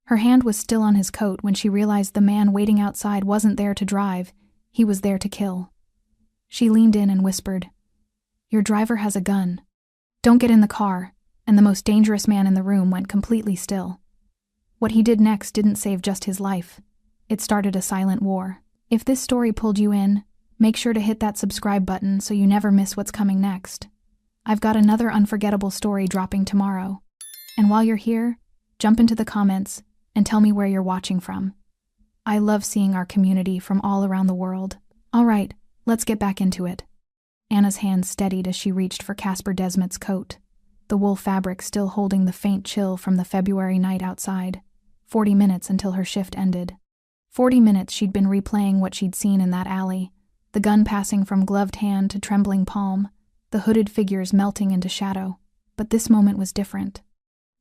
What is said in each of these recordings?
Her hand was still on his coat when she realized the man waiting outside wasn't there to drive, he was there to kill. She leaned in and whispered, "Your driver has a gun. Don't get in the car," and the most dangerous man in the room went completely still. What he did next didn't save just his life. It started a silent war. If this story pulled you in, make sure to hit that subscribe button so you never miss what's coming next. I've got another unforgettable story dropping tomorrow. And while you're here, jump into the comments and tell me where you're watching from. I love seeing our community from all around the world. All right, let's get back into it. Anna's hand steadied as she reached for Casper Desmet's coat, the wool fabric still holding the faint chill from the February night outside. 40 minutes until her shift ended. 40 minutes she'd been replaying what she'd seen in that alley, the gun passing from gloved hand to trembling palm, the hooded figures melting into shadow. But this moment was different.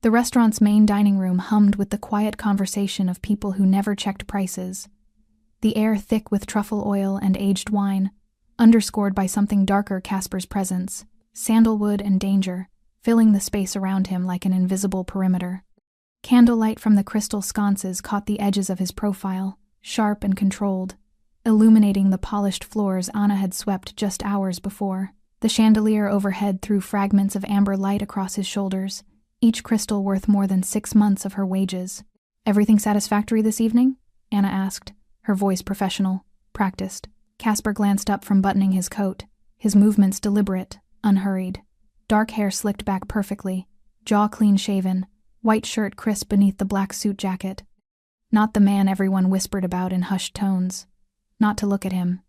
The restaurant's main dining room hummed with the quiet conversation of people who never checked prices. The air thick with truffle oil and aged wine, underscored by something darker, Casper's presence, sandalwood and danger, filling the space around him like an invisible perimeter. Candlelight from the crystal sconces caught the edges of his profile, sharp and controlled, illuminating the polished floors Anna had swept just hours before. The chandelier overhead threw fragments of amber light across his shoulders, each crystal worth more than 6 months of her wages. "Everything satisfactory this evening?" Anna asked, her voice professional, practiced. Casper glanced up from buttoning his coat, his movements deliberate, unhurried. Dark hair slicked back perfectly, jaw clean-shaven, white shirt crisp beneath the black suit jacket. Not the man everyone whispered about in hushed tones. Not to look at him.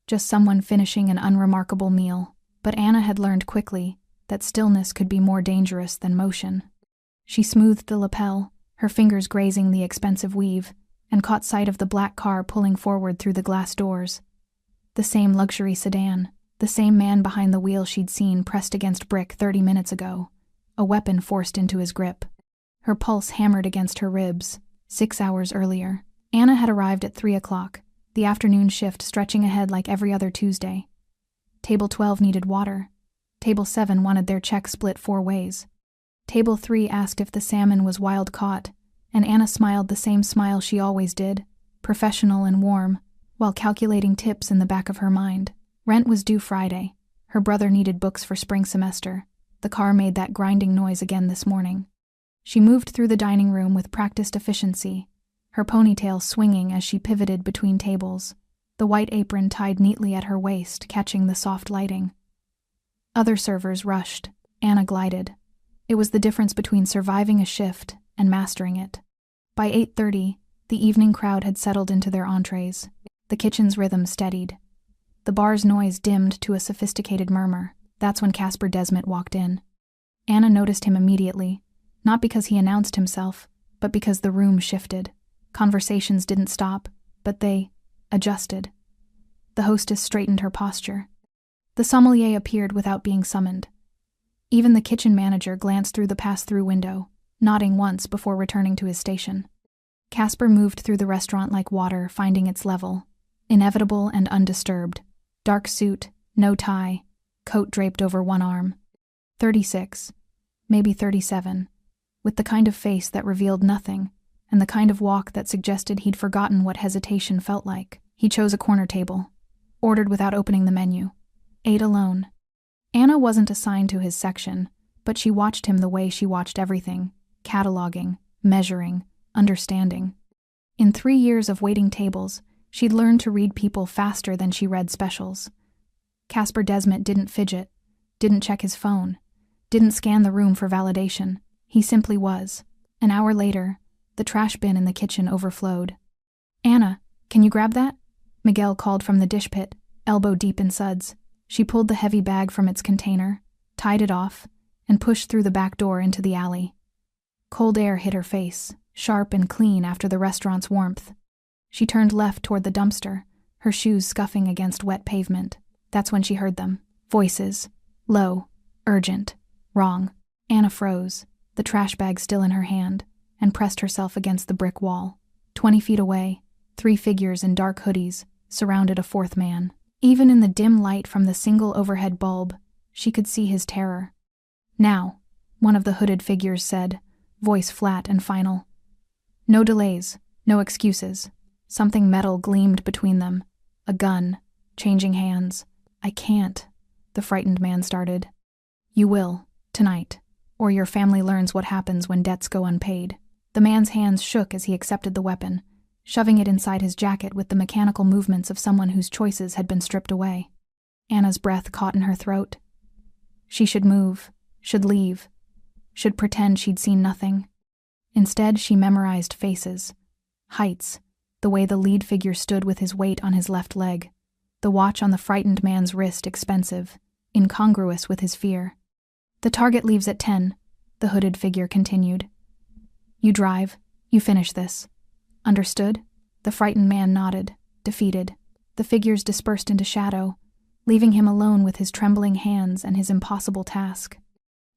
Just someone finishing an unremarkable meal. But Anna had learned quickly that stillness could be more dangerous than motion. She smoothed the lapel, her fingers grazing the expensive weave, and caught sight of the black car pulling forward through the glass doors. The same luxury sedan, the same man behind the wheel she'd seen pressed against brick 30 minutes ago, a weapon forced into his grip. Her pulse hammered against her ribs. 6 hours earlier, Anna had arrived at 3 o'clock, the afternoon shift stretching ahead like every other Tuesday. Table 12 needed water. Table 7 wanted their check split 4 ways. Table 3 asked if the salmon was wild caught, and Anna smiled the same smile she always did, professional and warm, while calculating tips in the back of her mind. Rent was due Friday. Her brother needed books for spring semester. The car made that grinding noise again this morning. She moved through the dining room with practiced efficiency, her ponytail swinging as she pivoted between tables, the white apron tied neatly at her waist, catching the soft lighting. Other servers rushed. Anna glided. It was the difference between surviving a shift and mastering it. By 8:30, the evening crowd had settled into their entrees. The kitchen's rhythm steadied. The bar's noise dimmed to a sophisticated murmur. That's when Casper Desmet walked in. Anna noticed him immediately, not because he announced himself, but because the room shifted. Conversations didn't stop, but they adjusted. The hostess straightened her posture. The sommelier appeared without being summoned. Even the kitchen manager glanced through the pass-through window, nodding once before returning to his station. Casper moved through the restaurant like water, finding its level, inevitable and undisturbed. Dark suit, no tie, coat draped over one arm. 36, maybe 37, with the kind of face that revealed nothing, and the kind of walk that suggested he'd forgotten what hesitation felt like. He chose a corner table, ordered without opening the menu, ate alone. Anna wasn't assigned to his section, but she watched him the way she watched everything, cataloging, measuring, understanding. In 3 years of waiting tables, she'd learned to read people faster than she read specials. Casper Desmet didn't fidget, didn't check his phone, didn't scan the room for validation. He simply was. An hour later, the trash bin in the kitchen overflowed. "Anna, can you grab that?" Miguel called from the dish pit, elbow deep in suds. She pulled the heavy bag from its container, tied it off, and pushed through the back door into the alley. Cold air hit her face, sharp and clean after the restaurant's warmth. She turned left toward the dumpster, her shoes scuffing against wet pavement. That's when she heard them. Voices. Low. Urgent. Wrong. Anna froze, the trash bag still in her hand, and pressed herself against the brick wall. 20 feet away, 3 figures in dark hoodies surrounded a 4th man. Even in the dim light from the single overhead bulb, she could see his terror. "Now," one of the hooded figures said, voice flat and final. No delays, no excuses. Something metal gleamed between them. A gun, changing hands. I can't, the frightened man started. You will, tonight, or your family learns what happens when debts go unpaid. The man's hands shook as he accepted the weapon, shoving it inside his jacket with the mechanical movements of someone whose choices had been stripped away. Anna's breath caught in her throat. She should move, should leave, should pretend she'd seen nothing. Instead, she memorized faces, heights, the way the lead figure stood with his weight on his left leg, the watch on the frightened man's wrist expensive, incongruous with his fear. The target leaves at 10, the hooded figure continued. You drive, you finish this. Understood? The frightened man nodded, defeated. The figures dispersed into shadow, leaving him alone with his trembling hands and his impossible task.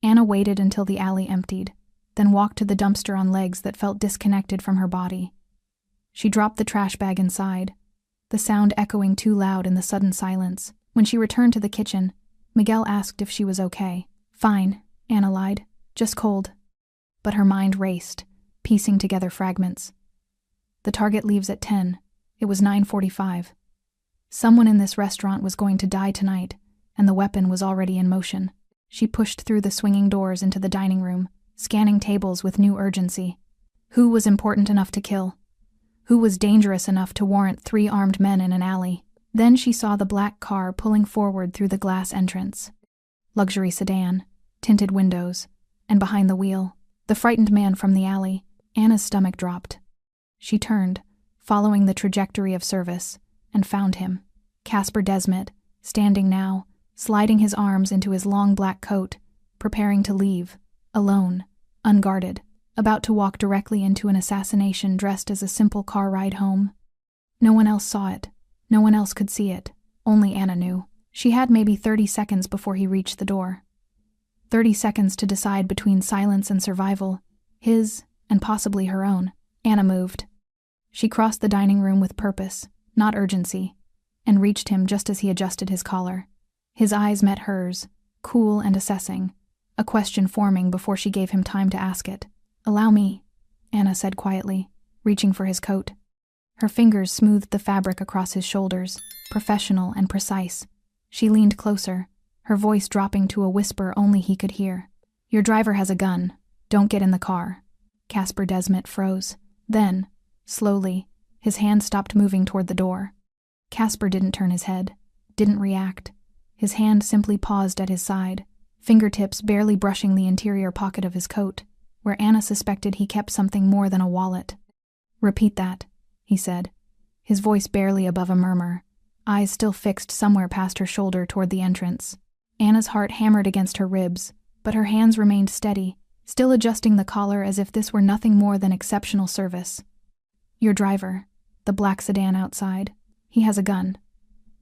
Anna waited until the alley emptied, then walked to the dumpster on legs that felt disconnected from her body. She dropped the trash bag inside, the sound echoing too loud in the sudden silence. When she returned to the kitchen, Miguel asked if she was okay. Fine, Anna lied. Just cold. But her mind raced, piecing together fragments. The target leaves at 10. It was 9:45. Someone in this restaurant was going to die tonight, and the weapon was already in motion. She pushed through the swinging doors into the dining room, scanning tables with new urgency. Who was important enough to kill? Who was dangerous enough to warrant 3 armed men in an alley? Then she saw the black car pulling forward through the glass entrance. Luxury sedan, tinted windows, and behind the wheel, the frightened man from the alley. Anna's stomach dropped. She turned, following the trajectory of service, and found him, Casper Desmet, standing now, sliding his arms into his long black coat, preparing to leave, alone, unguarded, about to walk directly into an assassination dressed as a simple car ride home. No one else saw it. No one else could see it. Only Anna knew. She had maybe 30 seconds before he reached the door. 30 seconds to decide between silence and survival, his and possibly her own. Anna moved. She crossed the dining room with purpose, not urgency, and reached him just as he adjusted his collar. His eyes met hers, cool and assessing, a question forming before she gave him time to ask it. Allow me, Anna said quietly, reaching for his coat. Her fingers smoothed the fabric across his shoulders, professional and precise. She leaned closer, her voice dropping to a whisper only he could hear. Your driver has a gun. Don't get in the car. Casper Desmet froze. Then, slowly, his hand stopped moving toward the door. Casper didn't turn his head, didn't react. His hand simply paused at his side, fingertips barely brushing the interior pocket of his coat, where Anna suspected he kept something more than a wallet. Repeat that, he said, his voice barely above a murmur, eyes still fixed somewhere past her shoulder toward the entrance. Anna's heart hammered against her ribs, but her hands remained steady, still adjusting the collar as if this were nothing more than exceptional service. Your driver, the black sedan outside, he has a gun.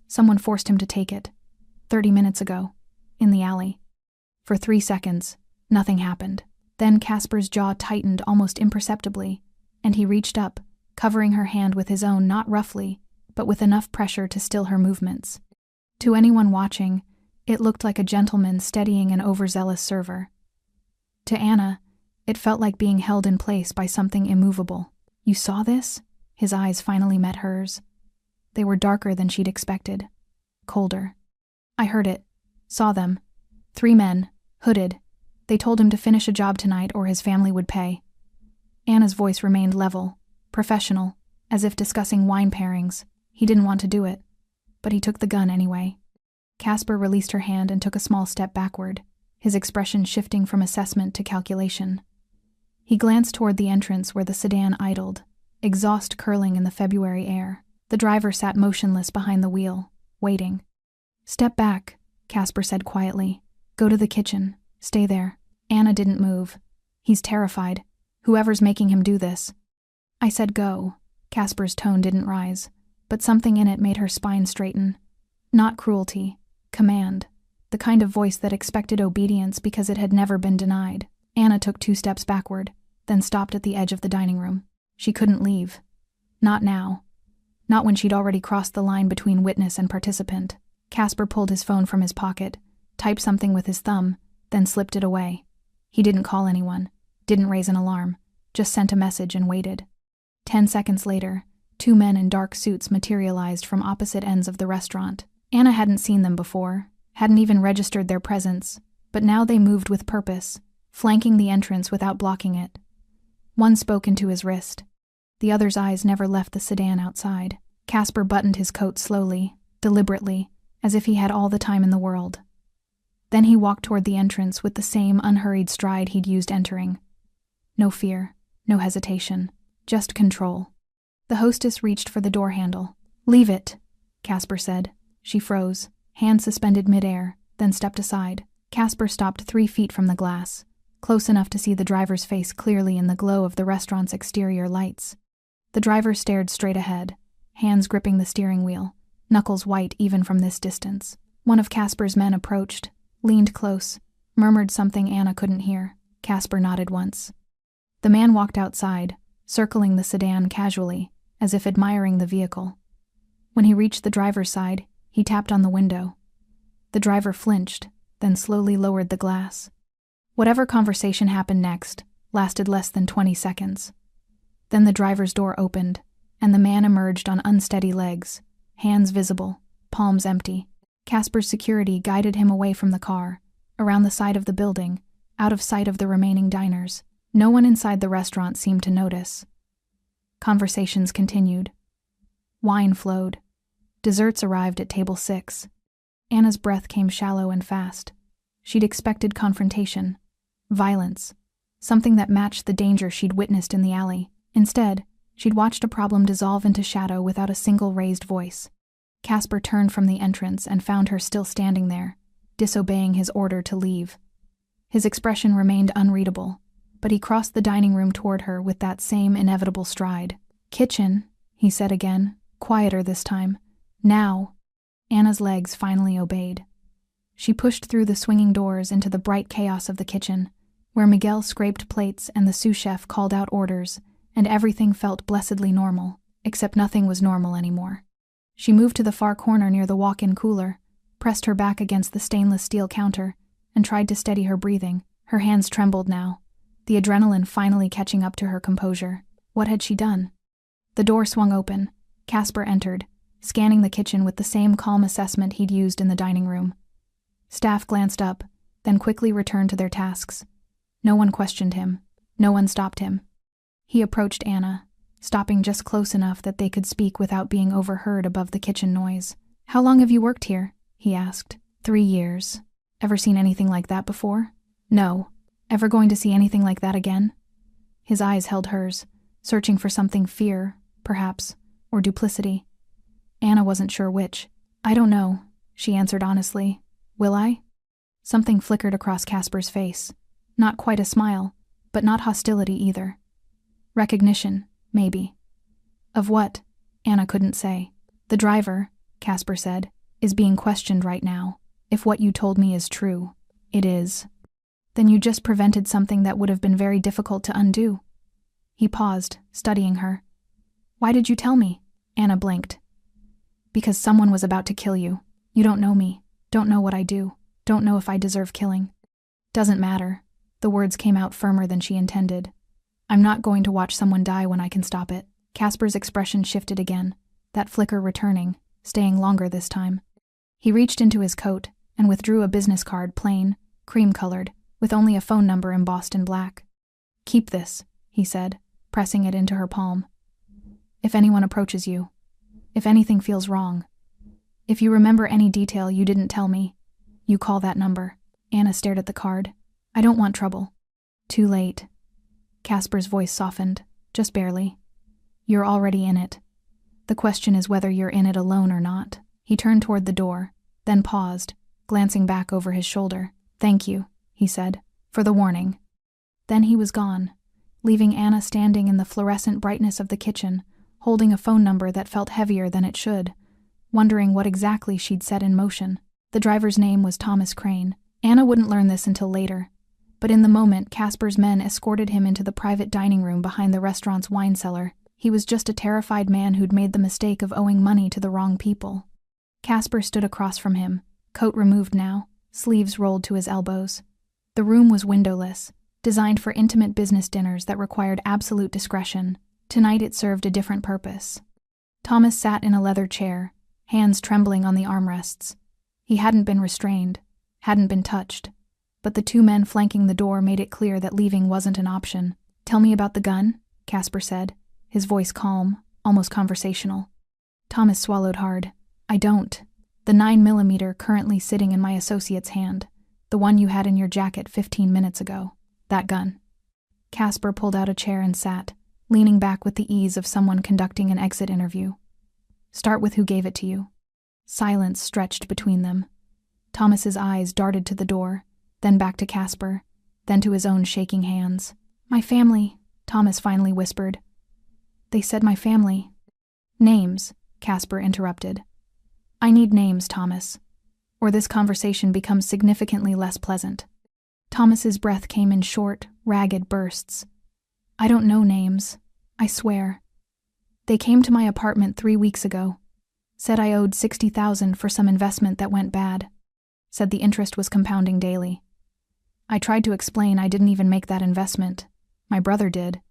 Someone forced him to take it. 30 minutes ago, in the alley. For 3 seconds, nothing happened. Then Casper's jaw tightened almost imperceptibly, and he reached up, covering her hand with his own not roughly, but with enough pressure to still her movements. To anyone watching, it looked like a gentleman steadying an overzealous server. To Anna, it felt like being held in place by something immovable. You saw this? His eyes finally met hers. They were darker than she'd expected. Colder. I heard it. Saw them. 3 men, hooded. They told him to finish a job tonight or his family would pay. Anna's voice remained level, professional, as if discussing wine pairings. He didn't want to do it, but he took the gun anyway. Casper released her hand and took a small step backward, his expression shifting from assessment to calculation. He glanced toward the entrance where the sedan idled, exhaust curling in the February air. The driver sat motionless behind the wheel, waiting. Step back, Casper said quietly. Go to the kitchen. Stay there. Anna didn't move. He's terrified. Whoever's making him do this. I said go. Casper's tone didn't rise, but something in it made her spine straighten. Not cruelty. Command. The kind of voice that expected obedience because it had never been denied. Anna took 2 steps backward, then stopped at the edge of the dining room. She couldn't leave. Not now. Not when she'd already crossed the line between witness and participant. Casper pulled his phone from his pocket, typed something with his thumb, then slipped it away. He didn't call anyone, didn't raise an alarm, just sent a message and waited. 10 seconds later, 2 men in dark suits materialized from opposite ends of the restaurant. Anna hadn't seen them before, hadn't even registered their presence, but now they moved with purpose, flanking the entrance without blocking it. One spoke into his wrist. The other's eyes never left the sedan outside. Casper buttoned his coat slowly, deliberately, as if he had all the time in the world. Then he walked toward the entrance with the same unhurried stride he'd used entering. No fear, no hesitation, just control. The hostess reached for the door handle. "Leave it," Casper said. She froze, hand suspended midair, then stepped aside. Casper stopped 3 feet from the glass, close enough to see the driver's face clearly in the glow of the restaurant's exterior lights. The driver stared straight ahead, hands gripping the steering wheel, knuckles white even from this distance. One of Casper's men approached, leaned close, murmured something Anna couldn't hear. Casper nodded once. The man walked outside, circling the sedan casually, as if admiring the vehicle. When he reached the driver's side, he tapped on the window. The driver flinched, then slowly lowered the glass. Whatever conversation happened next lasted less than 20 seconds. Then the driver's door opened, and the man emerged on unsteady legs, hands visible, palms empty. Casper's security guided him away from the car, around the side of the building, out of sight of the remaining diners. No one inside the restaurant seemed to notice. Conversations continued. Wine flowed. Desserts arrived at table 6. Anna's breath came shallow and fast. She'd expected confrontation, violence, something that matched the danger she'd witnessed in the alley. Instead, she'd watched a problem dissolve into shadow without a single raised voice. Casper turned from the entrance and found her still standing there, disobeying his order to leave. His expression remained unreadable, but he crossed the dining room toward her with that same inevitable stride. "Kitchen," he said again, quieter this time. "Now." Anna's legs finally obeyed. She pushed through the swinging doors into the bright chaos of the kitchen, where Miguel scraped plates and the sous chef called out orders, and everything felt blessedly normal, except nothing was normal anymore. She moved to the far corner near the walk-in cooler, pressed her back against the stainless steel counter, and tried to steady her breathing. Her hands trembled now, the adrenaline finally catching up to her composure. What had she done? The door swung open. Casper entered, scanning the kitchen with the same calm assessment he'd used in the dining room. Staff glanced up, then quickly returned to their tasks. No one questioned him. No one stopped him. He approached Anna, stopping just close enough that they could speak without being overheard above the kitchen noise. "How long have you worked here?" he asked. 3 years. "Ever seen anything like that before?" "No. Ever going to see anything like that again?" His eyes held hers, searching for something: fear, perhaps, or duplicity. Anna wasn't sure which. "I don't know," she answered honestly. "Will I?" Something flickered across Casper's face. Not quite a smile, but not hostility either. Recognition, maybe. Of what? Anna couldn't say. "The driver," Casper said, "is being questioned right now. If what you told me is true." "It is." "Then you just prevented something that would have been very difficult to undo." He paused, studying her. "Why did you tell me?" Anna blinked. "Because someone was about to kill you. You don't know me, don't know what I do, don't know if I deserve killing." "Doesn't matter." The words came out firmer than she intended. "I'm not going to watch someone die when I can stop it." Casper's expression shifted again, that flicker returning, staying longer this time. He reached into his coat and withdrew a business card, plain, cream-colored, with only a phone number embossed in black. "Keep this," he said, pressing it into her palm. "If anyone approaches you, if anything feels wrong, if you remember any detail you didn't tell me, you call that number." Anna stared at the card. "I don't want trouble." "Too late." Casper's voice softened, just barely. "You're already in it. The question is whether you're in it alone or not." He turned toward the door, then paused, glancing back over his shoulder. "Thank you," he said, "for the warning." Then he was gone, leaving Anna standing in the fluorescent brightness of the kitchen, holding a phone number that felt heavier than it should, wondering what exactly she'd set in motion. The driver's name was Thomas Crane. Anna wouldn't learn this until later, but in the moment Casper's men escorted him into the private dining room behind the restaurant's wine cellar. He was just a terrified man who'd made the mistake of owing money to the wrong people. Casper stood across from him, coat removed now, sleeves rolled to his elbows. The room was windowless, designed for intimate business dinners that required absolute discretion, Tonight it served a different purpose. Thomas sat in a leather chair, hands trembling on the armrests. He hadn't been restrained, hadn't been touched, but the two men flanking the door made it clear that leaving wasn't an option. "Tell me about the gun," Casper said, his voice calm, almost conversational. Thomas swallowed hard. "I don't. The 9mm currently sitting in my associate's hand, the one you had in your jacket 15 minutes ago. That gun." Casper pulled out a chair and sat, leaning back with the ease of someone conducting an exit interview. "Start with who gave it to you." Silence stretched between them. Thomas's eyes darted to the door, then back to Casper, then to his own shaking hands. "My family," Thomas finally whispered. "They said my family." "Names," Casper interrupted. "I need names, Thomas, or this conversation becomes significantly less pleasant." Thomas's breath came in short, ragged bursts. "I don't know names. I swear. They came to my apartment 3 weeks ago. Said I owed $60,000 for some investment that went bad. Said the interest was compounding daily. I tried to explain I didn't even make that investment. My brother did.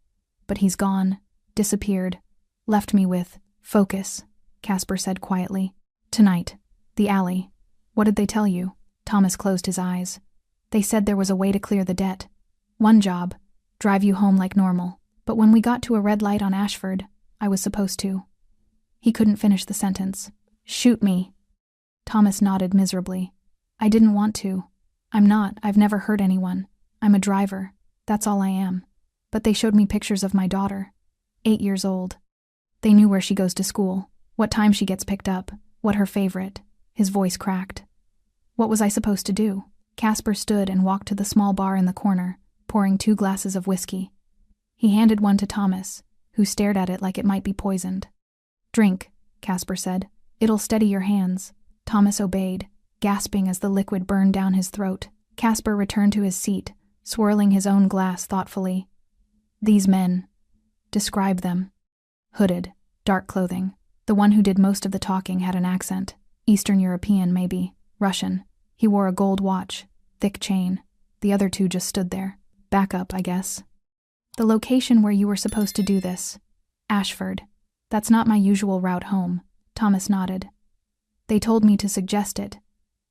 But he's gone, disappeared, left me with focus," Casper said quietly. "Tonight. The alley. What did they tell you?" Thomas closed his eyes. "They said there was a way to clear the debt. One job, drive you home like normal. But when we got to a red light on Ashford, I was supposed to." He couldn't finish the sentence. "Shoot me." Thomas nodded miserably. "I didn't want to. I've never hurt anyone. I'm a driver. That's all I am. But they showed me pictures of my daughter. 8 years old. They knew where she goes to school, what time she gets picked up, what her favorite." His voice cracked. "What was I supposed to do?" Casper stood and walked to the small bar in the corner, pouring 2 glasses of whiskey. He handed one to Thomas, who stared at it like it might be poisoned. "Drink," Casper said. "It'll steady your hands." Thomas obeyed, gasping as the liquid burned down his throat. Casper returned to his seat, swirling his own glass thoughtfully. "These men. Describe them." "Hooded, dark clothing. The one who did most of the talking had an accent. Eastern European, maybe. Russian. He wore a gold watch, thick chain. The other 2 just stood there. Backup, I guess." "The location where you were supposed to do this. Ashford. That's not my usual route home." Thomas nodded. "They told me to suggest it.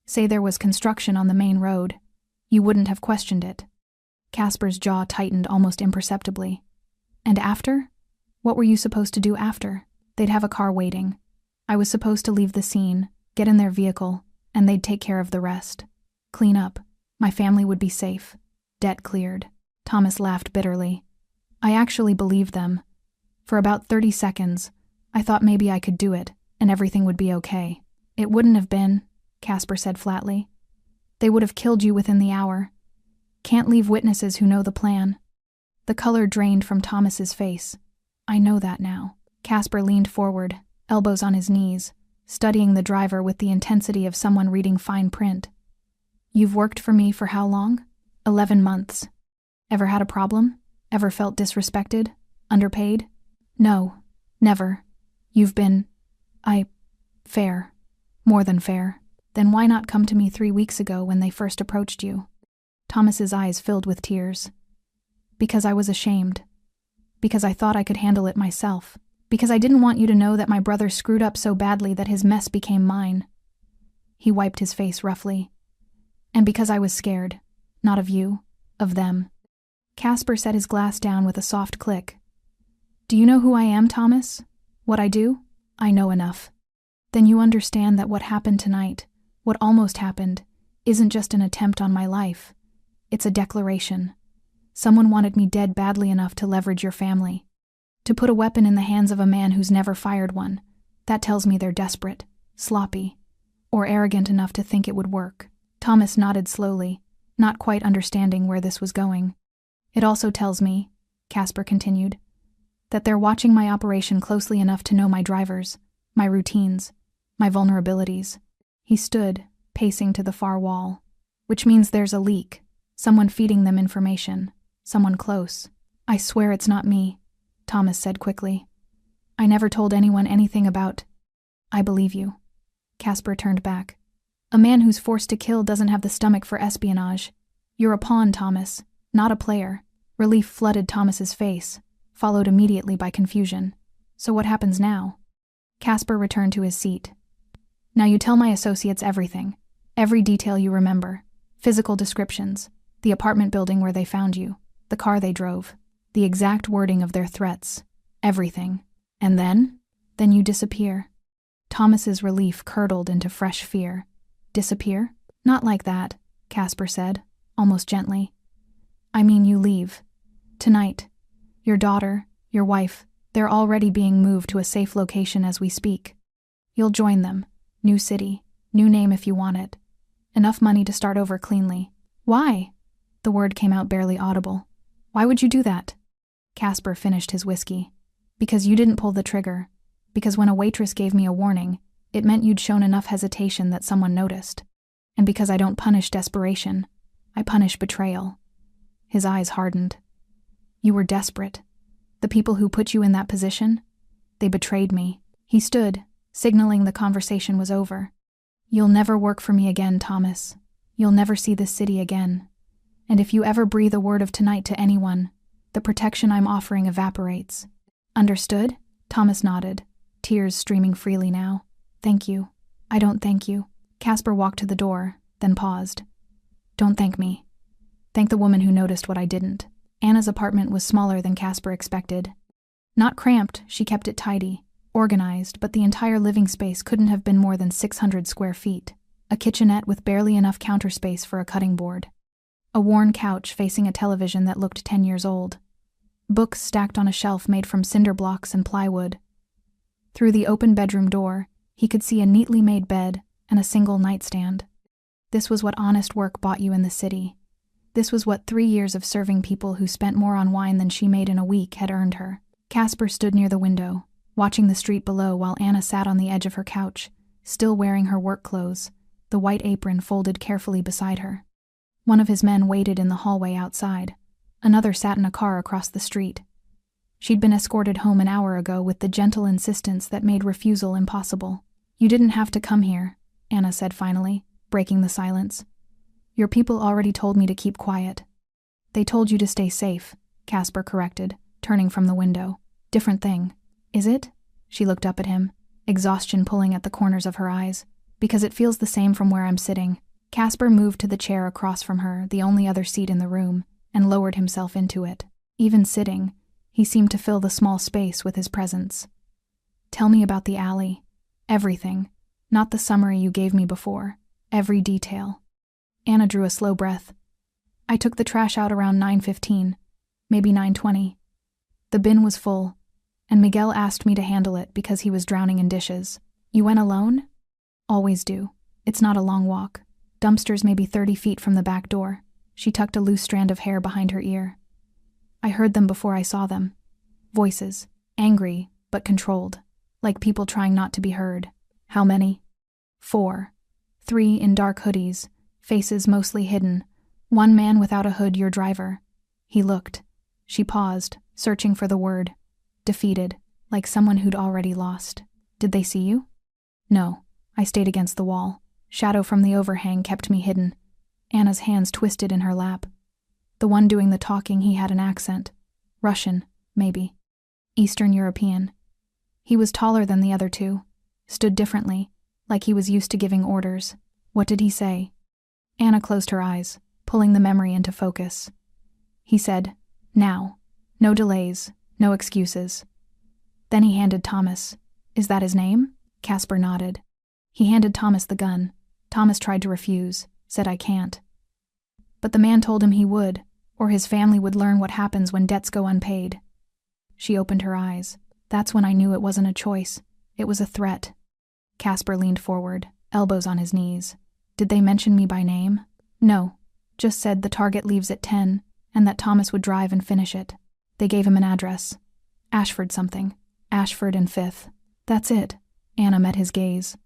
Say there was construction on the main road. You wouldn't have questioned it." Casper's jaw tightened almost imperceptibly. "And after? What were you supposed to do after?" "They'd have a car waiting. I was supposed to leave the scene, get in their vehicle, and they'd take care of the rest. Clean up. My family would be safe. Debt cleared." Thomas laughed bitterly. "I actually believed them. For about 30 seconds, I thought maybe I could do it, and everything would be okay." "It wouldn't have been," Casper said flatly. "They would have killed you within the hour. Can't leave witnesses who know the plan." The color drained from Thomas's face. "I know that now." Casper leaned forward, elbows on his knees, studying the driver with the intensity of someone reading fine print. "You've worked for me for how long?" 11 months. "Ever had a problem? Ever felt disrespected? Underpaid?" "No, never. You've been, fair. More than fair. Then why not come to me 3 weeks ago when they first approached you?" Thomas's eyes filled with tears. "Because I was ashamed. Because I thought I could handle it myself. Because I didn't want you to know that my brother screwed up so badly that his mess became mine." He wiped his face roughly. "And because I was scared. Not of you, of them." Casper set his glass down with a soft click. "Do you know who I am, Thomas? What I do? I know enough. Then you understand that what happened tonight, what almost happened, isn't just an attempt on my life. It's a declaration. Someone wanted me dead badly enough to leverage your family. To put a weapon in the hands of a man who's never fired one, that tells me they're desperate, sloppy, or arrogant enough to think it would work." Thomas nodded slowly, not quite understanding where this was going. "It also tells me," Casper continued, "that they're watching my operation closely enough to know my drivers, my routines, my vulnerabilities." He stood, pacing to the far wall. "Which means there's a leak, someone feeding them information, someone close." "I swear it's not me," Thomas said quickly. "I never told anyone anything about—" "I believe you." Casper turned back. "A man who's forced to kill doesn't have the stomach for espionage. You're a pawn, Thomas, not a player." Relief flooded Thomas's face. followed immediately by confusion. So what happens now? Casper returned to his seat. Now you tell my associates everything. Every detail you remember. Physical descriptions. The apartment building where they found you. The car they drove. The exact wording of their threats. Everything. And then? Then you disappear. Thomas's relief curdled into fresh fear. Disappear? Not like that, Casper said, almost gently. I mean you leave. Tonight. Your daughter, your wife, they're already being moved to a safe location as we speak. You'll join them. New city. New name if you want it. Enough money to start over cleanly. Why? The word came out barely audible. Why would you do that? Casper finished his whiskey. Because you didn't pull the trigger. Because when a waitress gave me a warning, it meant you'd shown enough hesitation that someone noticed. And because I don't punish desperation, I punish betrayal. His eyes hardened. You were desperate. The people who put you in that position, they betrayed me. He stood, signaling the conversation was over. You'll never work for me again, Thomas. You'll never see this city again. And if you ever breathe a word of tonight to anyone, the protection I'm offering evaporates. Understood? Thomas nodded, tears streaming freely now. Thank you. I don't thank you. Casper walked to the door, then paused. Don't thank me. Thank the woman who noticed what I didn't. Anna's apartment was smaller than Casper expected. Not cramped, she kept it tidy, organized, but the entire living space couldn't have been more than 600 square feet. A kitchenette with barely enough counter space for a cutting board. A worn couch facing a television that looked 10 years old. Books stacked on a shelf made from cinder blocks and plywood. Through the open bedroom door, he could see a neatly made bed and a single nightstand. This was what honest work bought you in the city. This was what 3 years of serving people who spent more on wine than she made in a week had earned her. Casper stood near the window, watching the street below while Anna sat on the edge of her couch, still wearing her work clothes, the white apron folded carefully beside her. One of his men waited in the hallway outside. Another sat in a car across the street. She'd been escorted home an hour ago with the gentle insistence that made refusal impossible. You didn't have to come here, Anna said finally, breaking the silence. Your people already told me to keep quiet. They told you to stay safe, Casper corrected, turning from the window. Different thing. Is it? She looked up at him, exhaustion pulling at the corners of her eyes. Because it feels the same from where I'm sitting. Casper moved to the chair across from her, the only other seat in the room, and lowered himself into it. Even sitting, he seemed to fill the small space with his presence. Tell me about the alley. Everything. Not the summary you gave me before. Every detail. Anna drew a slow breath. I took the trash out around 9:15, maybe 9:20. The bin was full, and Miguel asked me to handle it because he was drowning in dishes. You went alone? Always do. It's not a long walk. Dumpsters maybe 30 feet from the back door. She tucked a loose strand of hair behind her ear. I heard them before I saw them. Voices. Angry, but controlled. Like people trying not to be heard. How many? 4. 3 in dark hoodies, faces mostly hidden. One man without a hood, your driver. He looked. She paused, searching for the word. Defeated, like someone who'd already lost. Did they see you? No. I stayed against the wall. Shadow from the overhang kept me hidden. Anna's hands twisted in her lap. The one doing the talking, he had an accent. Russian, maybe. Eastern European. He was taller than the other two. Stood differently, like he was used to giving orders. What did he say? Anna closed her eyes, pulling the memory into focus. He said, now. No delays, no excuses. Then he handed Thomas. Is that his name? Casper nodded. He handed Thomas the gun. Thomas tried to refuse, said I can't. But the man told him he would, or his family would learn what happens when debts go unpaid. She opened her eyes. That's when I knew it wasn't a choice. It was a threat. Casper leaned forward, elbows on his knees. Did they mention me by name? No. Just said the target leaves at 10, and that Thomas would drive and finish it. They gave him an address. Ashford something. Ashford and 5th. That's it. Anna met his gaze.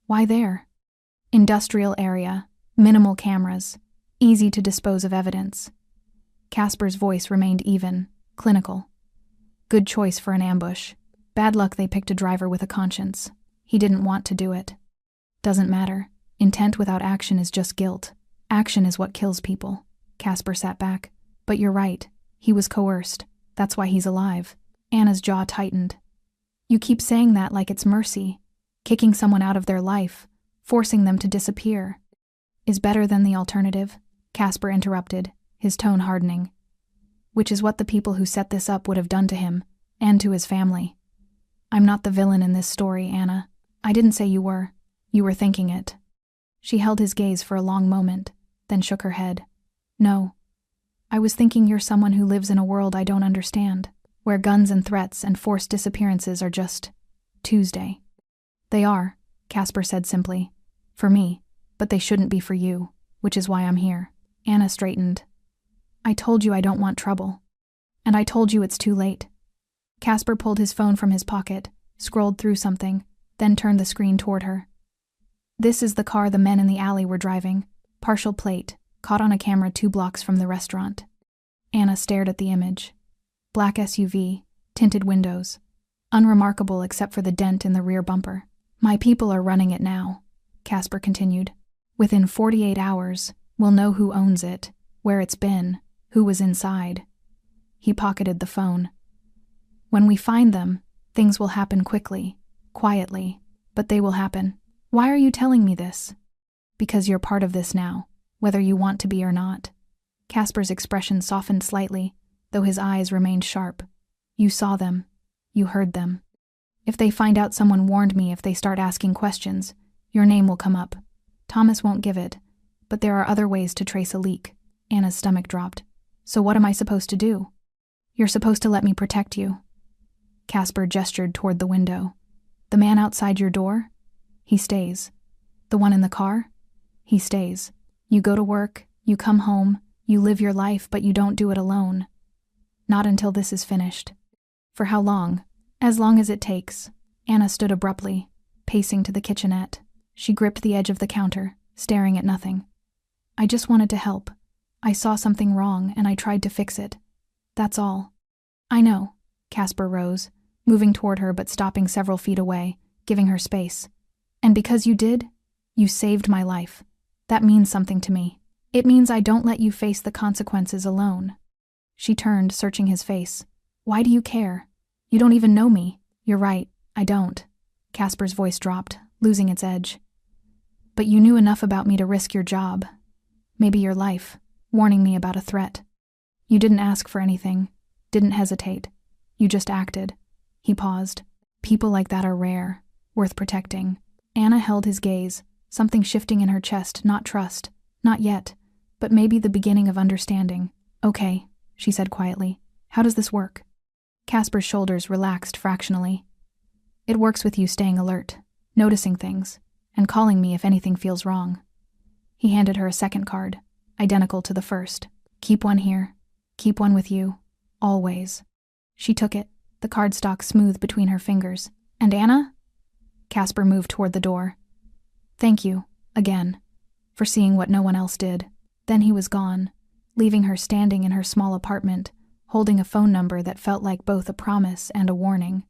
Why there? Industrial area. Minimal cameras. Easy to dispose of evidence. Casper's voice remained even, clinical. Good choice for an ambush. Bad luck they picked a driver with a conscience. He didn't want to do it. Doesn't matter. Intent without action is just guilt. Action is what kills people. Casper sat back. But you're right. He was coerced. That's why he's alive. Anna's jaw tightened. You keep saying that like it's mercy. Kicking someone out of their life, forcing them to disappear, is better than the alternative, Casper interrupted, his tone hardening. Which is what the people who set this up would have done to him, and to his family. I'm not the villain in this story, Anna. I didn't say you were. You were thinking it. She held his gaze for a long moment, then shook her head. No. I was thinking you're someone who lives in a world I don't understand, where guns and threats and forced disappearances are just Tuesday. They are, Casper said simply. For me, but they shouldn't be for you, which is why I'm here. Anna straightened. I told you I don't want trouble. And I told you it's too late. Casper pulled his phone from his pocket, scrolled through something, then turned the screen toward her. This is the car the men in the alley were driving, partial plate, caught on a camera 2 blocks from the restaurant. Anna stared at the image. Black SUV, tinted windows. Unremarkable except for the dent in the rear bumper. My people are running it now, Casper continued. Within 48 hours, we'll know who owns it, where it's been, who was inside. He pocketed the phone. When we find them, things will happen quickly, quietly, but they will happen. Why are you telling me this? Because you're part of this now, whether you want to be or not. Casper's expression softened slightly, though his eyes remained sharp. You saw them. You heard them. If they find out someone warned me, if they start asking questions, your name will come up. Thomas won't give it, but there are other ways to trace a leak. Anna's stomach dropped. So what am I supposed to do? You're supposed to let me protect you. Casper gestured toward the window. The man outside your door? He stays. The one in the car? He stays. You go to work, you come home, you live your life, but you don't do it alone. Not until this is finished. For how long? As long as it takes. Anna stood abruptly, pacing to the kitchenette. She gripped the edge of the counter, staring at nothing. I just wanted to help. I saw something wrong, and I tried to fix it. That's all. I know. Casper rose, moving toward her but stopping several feet away, giving her space. And because you did, you saved my life. That means something to me. It means I don't let you face the consequences alone. She turned, searching his face. Why do you care? You don't even know me. You're right, I don't. Casper's voice dropped, losing its edge. But you knew enough about me to risk your job. Maybe your life, warning me about a threat. You didn't ask for anything, didn't hesitate. You just acted. He paused. People like that are rare, worth protecting. Anna held his gaze, something shifting in her chest, not trust, not yet, but maybe the beginning of understanding. Okay, she said quietly. How does this work? Casper's shoulders relaxed fractionally. It works with you staying alert, noticing things, and calling me if anything feels wrong. He handed her a second card, identical to the first. Keep one here. Keep one with you. Always. She took it, the cardstock smooth between her fingers. And Anna? Casper moved toward the door. Thank you, again, for seeing what no one else did. Then he was gone, leaving her standing in her small apartment, holding a phone number that felt like both a promise and a warning.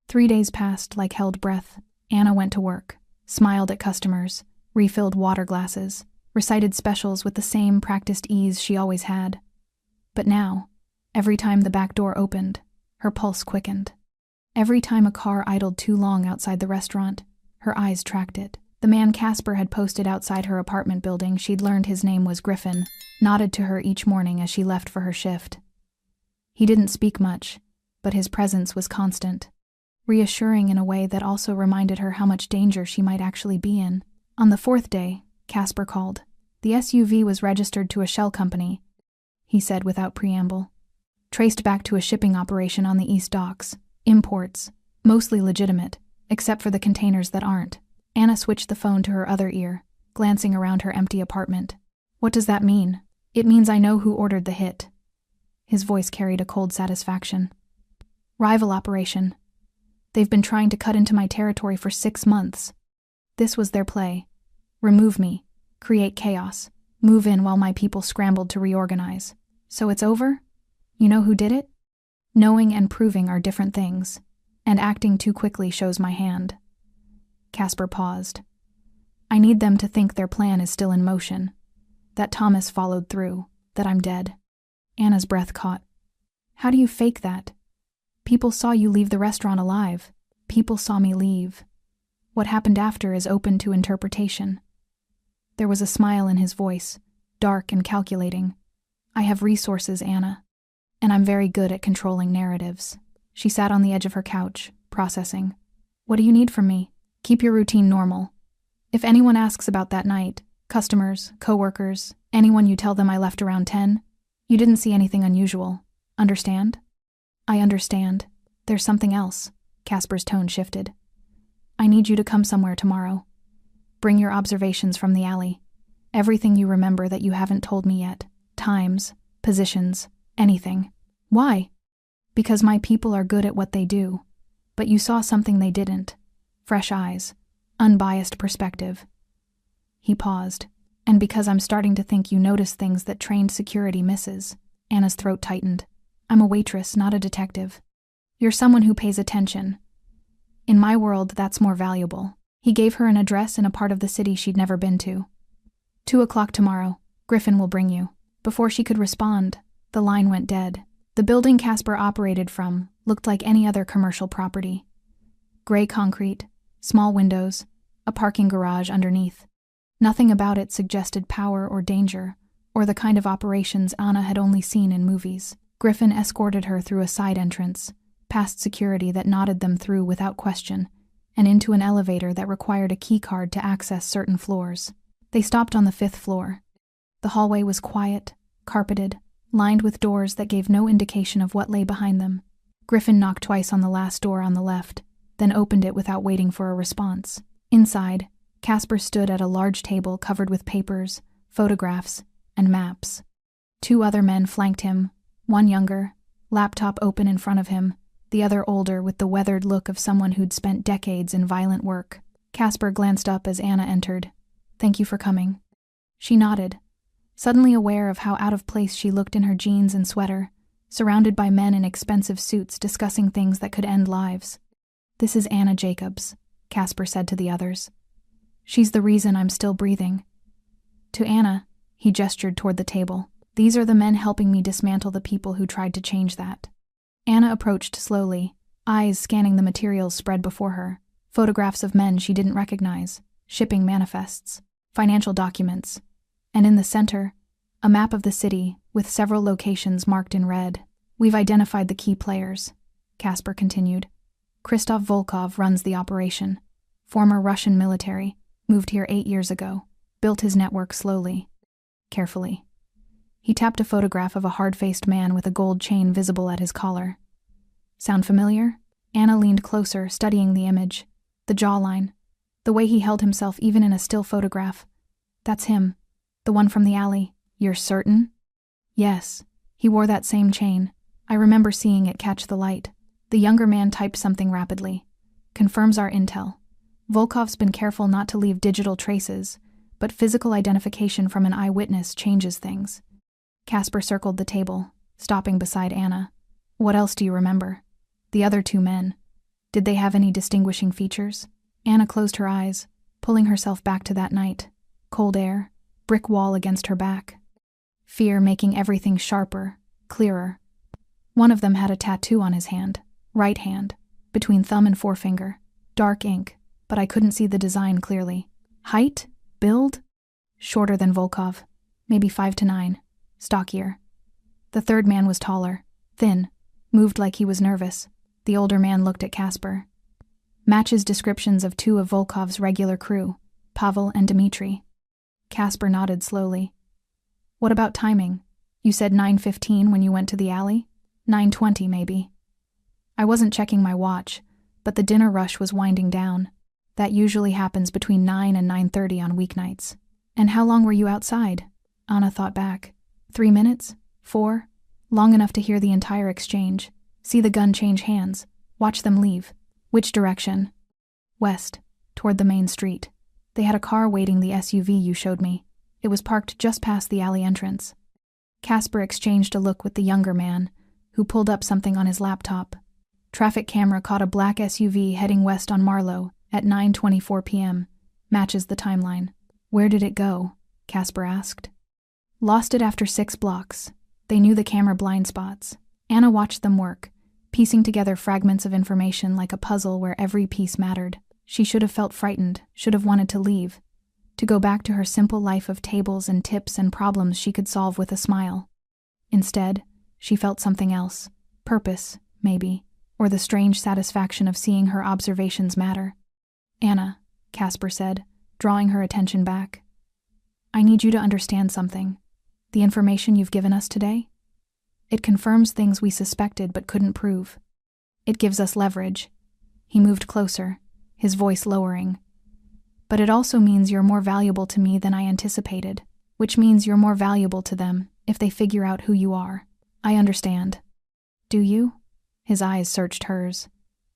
3 days passed like held breath. Anna went to work, smiled at customers, refilled water glasses, recited specials with the same practiced ease she always had. But now, every time the back door opened, her pulse quickened. Every time a car idled too long outside the restaurant, her eyes tracked it. The man Casper had posted outside her apartment building, she'd learned his name was Griffin, nodded to her each morning as she left for her shift. He didn't speak much, but his presence was constant, reassuring in a way that also reminded her how much danger she might actually be in. On the 4th day, Casper called. The SUV was registered to a shell company, he said without preamble. Traced back to a shipping operation on the East Docks. Imports, mostly legitimate, except for the containers that aren't. Anna switched the phone to her other ear, glancing around her empty apartment. What does that mean? It means I know who ordered the hit. His voice carried a cold satisfaction. Rival operation. They've been trying to cut into my territory for 6 months. This was their play. Remove me, create chaos, move in while my people scrambled to reorganize. So it's over? You know who did it? Knowing and proving are different things, and acting too quickly shows my hand. Casper paused. I need them to think their plan is still in motion, that Thomas followed through, that I'm dead. Anna's breath caught. How do you fake that? People saw you leave the restaurant alive. People saw me leave. What happened after is open to interpretation." There was a smile in his voice, dark and calculating. "I have resources, Anna. And I'm very good at controlling narratives." She sat on the edge of her couch, processing. "What do you need from me? Keep your routine normal. If anyone asks about that night, customers, coworkers, anyone, you tell them I left around 10. You didn't see anything unusual. Understand?" "I understand. There's something else." Casper's tone shifted. "I need you to come somewhere tomorrow. Bring your observations from the alley. Everything you remember that you haven't told me yet. Times, positions, anything." "Why?" "Because my people are good at what they do. But you saw something they didn't. Fresh eyes. Unbiased perspective." He paused. "And because I'm starting to think you notice things that trained security misses." Anna's throat tightened. "I'm a waitress, not a detective. You're someone who pays attention. In my world, that's more valuable." He gave her an address in a part of the city she'd never been to. 2:00 tomorrow. Griffin will bring you." Before she could respond, the line went dead. The building Casper operated from looked like any other commercial property. Gray concrete, small windows, a parking garage underneath. Nothing about it suggested power or danger, or the kind of operations Anna had only seen in movies. Griffin escorted her through a side entrance, past security that nodded them through without question, and into an elevator that required a key card to access certain floors. They stopped on the 5th floor. The hallway was quiet, carpeted, lined with doors that gave no indication of what lay behind them. Griffin knocked twice on the last door on the left, then opened it without waiting for a response. Inside, Casper stood at a large table covered with papers, photographs, and maps. 2 other men flanked him, one younger, laptop open in front of him, the other older with the weathered look of someone who'd spent decades in violent work. Casper glanced up as Anna entered. "Thank you for coming." She nodded, suddenly aware of how out of place she looked in her jeans and sweater, surrounded by men in expensive suits discussing things that could end lives. "This is Anna Jacobs," Casper said to the others. "She's the reason I'm still breathing." To Anna, he gestured toward the table. "These are the men helping me dismantle the people who tried to change that." Anna approached slowly, eyes scanning the materials spread before her. Photographs of men she didn't recognize, shipping manifests, financial documents, and in the center, a map of the city with several locations marked in red. "We've identified the key players," Casper continued. "Christoph Volkov runs the operation. Former Russian military, moved here 8 years ago, built his network slowly, carefully." He tapped a photograph of a hard-faced man with a gold chain visible at his collar. "Sound familiar?" Anna leaned closer, studying the image. The jawline, the way he held himself even in a still photograph. "That's him, the one from the alley." "You're certain?" "Yes. He wore that same chain. I remember seeing it catch the light." The younger man typed something rapidly. "Confirms our intel. Volkov's been careful not to leave digital traces, but physical identification from an eyewitness changes things." Casper circled the table, stopping beside Anna. "What else do you remember? The other 2 men. Did they have any distinguishing features?" Anna closed her eyes, pulling herself back to that night. Cold air, brick wall against her back. Fear making everything sharper, clearer. One of them had a tattoo on his hand, right hand, between thumb and forefinger. Dark ink, but I couldn't see the design clearly. Height? Build? Shorter than Volkov, maybe 5 to 9. Stockier. The third man was taller, thin, moved like he was nervous. The older man looked at Casper. "Matches descriptions of 2 of Volkov's regular crew, Pavel and Dmitri." Casper nodded slowly. "What about timing? You said 9:15 when you went to the alley? 9:20 maybe." "I wasn't checking my watch, but the dinner rush was winding down. That usually happens between 9 and 9:30 on weeknights." "And how long were you outside?" Anna thought back. 3 minutes? 4? Long enough to hear the entire exchange, see the gun change hands, watch them leave. "Which direction?" "West, toward the main street. They had a car waiting, the SUV you showed me. It was parked just past the alley entrance." Casper exchanged a look with the younger man, who pulled up something on his laptop. Traffic camera caught a black SUV heading west on Marlow at 9:24 p.m. Matches the timeline. "Where did it go?" Casper asked. "Lost it after 6 blocks. They knew the camera blind spots." Anna watched them work, piecing together fragments of information like a puzzle where every piece mattered. She should have felt frightened, should have wanted to leave, to go back to her simple life of tables and tips and problems she could solve with a smile. Instead, she felt something else. Purpose, maybe, or the strange satisfaction of seeing her observations matter. "Anna," Casper said, drawing her attention back. "I need you to understand something. The information you've given us today? It confirms things we suspected but couldn't prove. It gives us leverage." He moved closer, his voice lowering. "But it also means you're more valuable to me than I anticipated, which means you're more valuable to them if they figure out who you are." "I understand." "Do you?" His eyes searched hers.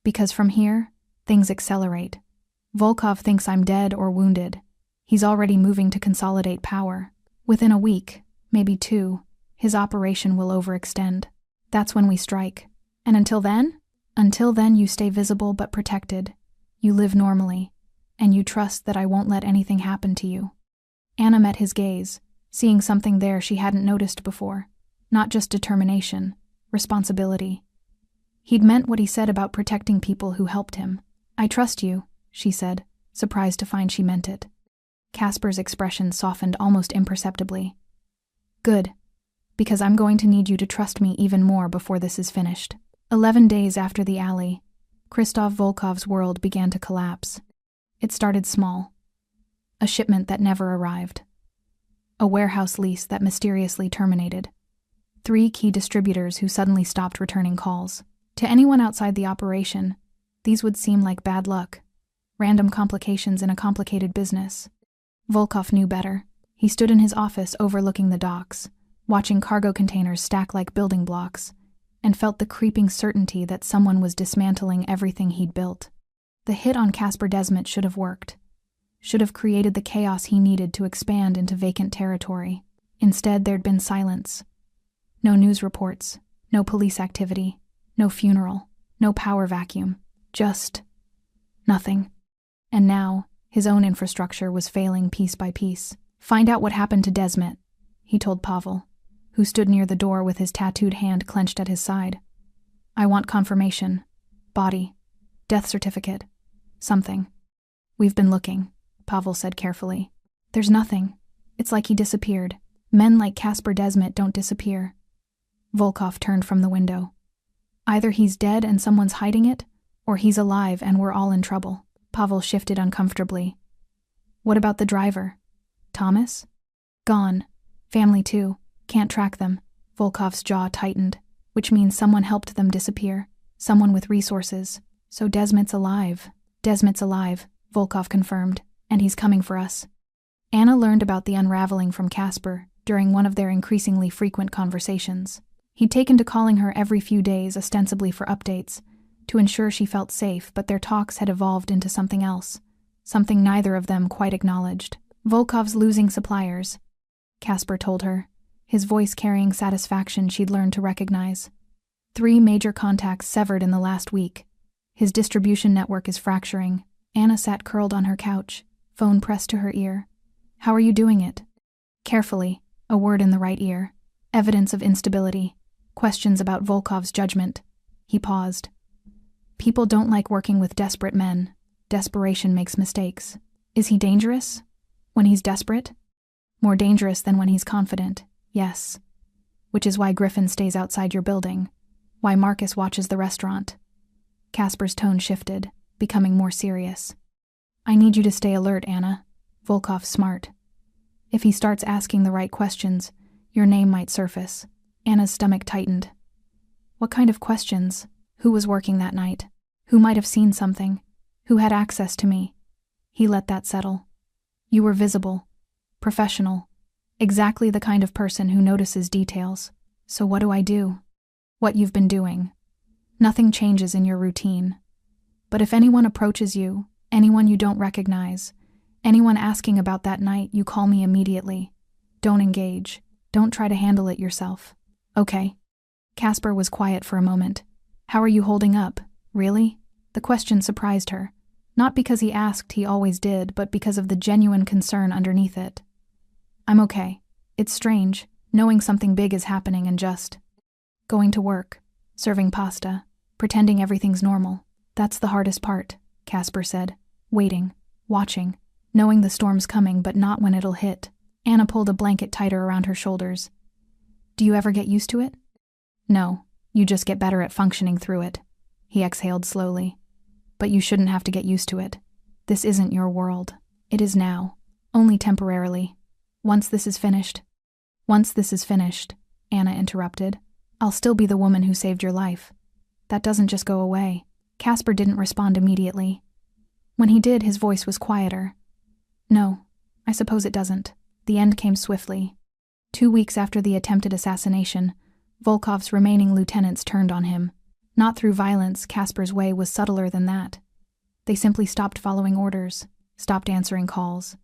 "Because from here, things accelerate. Volkov thinks I'm dead or wounded. He's already moving to consolidate power. Within a week, maybe 2, his operation will overextend. That's when we strike. And until then? Until then, you stay visible but protected. You live normally, and you trust that I won't let anything happen to you." Anna met his gaze, seeing something there she hadn't noticed before. Not just determination, responsibility. He'd meant what he said about protecting people who helped him. "I trust you," she said, surprised to find she meant it. Casper's expression softened almost imperceptibly. "Good, because I'm going to need you to trust me even more before this is finished." 11 days after the alley, Christoph Volkov's world began to collapse. It started small. A shipment that never arrived. A warehouse lease that mysteriously terminated. 3 key distributors who suddenly stopped returning calls. To anyone outside the operation, these would seem like bad luck. Random complications in a complicated business. Volkov knew better. He stood in his office overlooking the docks, watching cargo containers stack like building blocks, and felt the creeping certainty that someone was dismantling everything he'd built. The hit on Casper Desmet should have worked. Should have created the chaos he needed to expand into vacant territory. Instead, there'd been silence. No news reports, no police activity, no funeral, no power vacuum. Just nothing. And now, his own infrastructure was failing piece by piece. "Find out what happened to Desmet," he told Pavel, who stood near the door with his tattooed hand clenched at his side. "I want confirmation. Body. Death certificate. Something." "We've been looking," Pavel said carefully. "There's nothing. It's like he disappeared. Men like Casper Desmet don't disappear." Volkov turned from the window. "Either he's dead and someone's hiding it, or he's alive and we're all in trouble." Pavel shifted uncomfortably. "What about the driver? Thomas?" "Gone. Family too. Can't track them." Volkov's jaw tightened, which means someone helped them disappear. Someone with resources. "So Desmet's alive." "Desmet's alive," Volkov confirmed, "and he's coming for us." Anna learned about the unraveling from Casper during one of their increasingly frequent conversations. He'd taken to calling her every few days ostensibly for updates, to ensure she felt safe, but their talks had evolved into something else, something neither of them quite acknowledged. "Volkov's losing suppliers," Casper told her, his voice carrying satisfaction she'd learned to recognize. 3 major contacts severed in the last week. His distribution network is fracturing. Anna sat curled on her couch, phone pressed to her ear. "How are you doing it?" Carefully, a word in the right ear. Evidence of instability. Questions about Volkov's judgment. He paused. "People don't like working with desperate men. Desperation makes mistakes. Is he dangerous? When he's desperate? More dangerous than when he's confident, yes. Which is why Griffin stays outside your building. Why Marcus watches the restaurant." Casper's tone shifted, becoming more serious. "I need you to stay alert, Anna. Volkov's smart. If he starts asking the right questions, your name might surface." Anna's stomach tightened. What kind of questions? Who was working that night? Who might have seen something? Who had access to me? He let that settle. "You were visible. Professional. Exactly the kind of person who notices details. So what do I do?" "What you've been doing. Nothing changes in your routine. But if anyone approaches you, anyone you don't recognize, anyone asking about that night, you call me immediately. Don't engage. Don't try to handle it yourself." "Okay." Casper was quiet for a moment. "How are you holding up? Really?" The question surprised her. Not because he asked, he always did, but because of the genuine concern underneath it. "I'm okay. It's strange, knowing something big is happening and just going to work, serving pasta, Pretending everything's normal. That's the hardest part, Casper said. Waiting, watching, knowing the storm's coming but not when it'll hit. Anna pulled a blanket tighter around her shoulders. Do you ever get used to it? No, you just get better at functioning through it. He exhaled slowly. But you shouldn't have to get used to it. This isn't your world. It is now. Only temporarily. Once this is finished, Anna interrupted, I'll still be the woman who saved your life. That doesn't just go away. Casper didn't respond immediately. When he did, his voice was quieter. No, I suppose it doesn't. The end came swiftly. 2 weeks after the attempted assassination, Volkov's remaining lieutenants turned on him. Not through violence, Casper's way was subtler than that. They simply stopped following orders, stopped answering calls,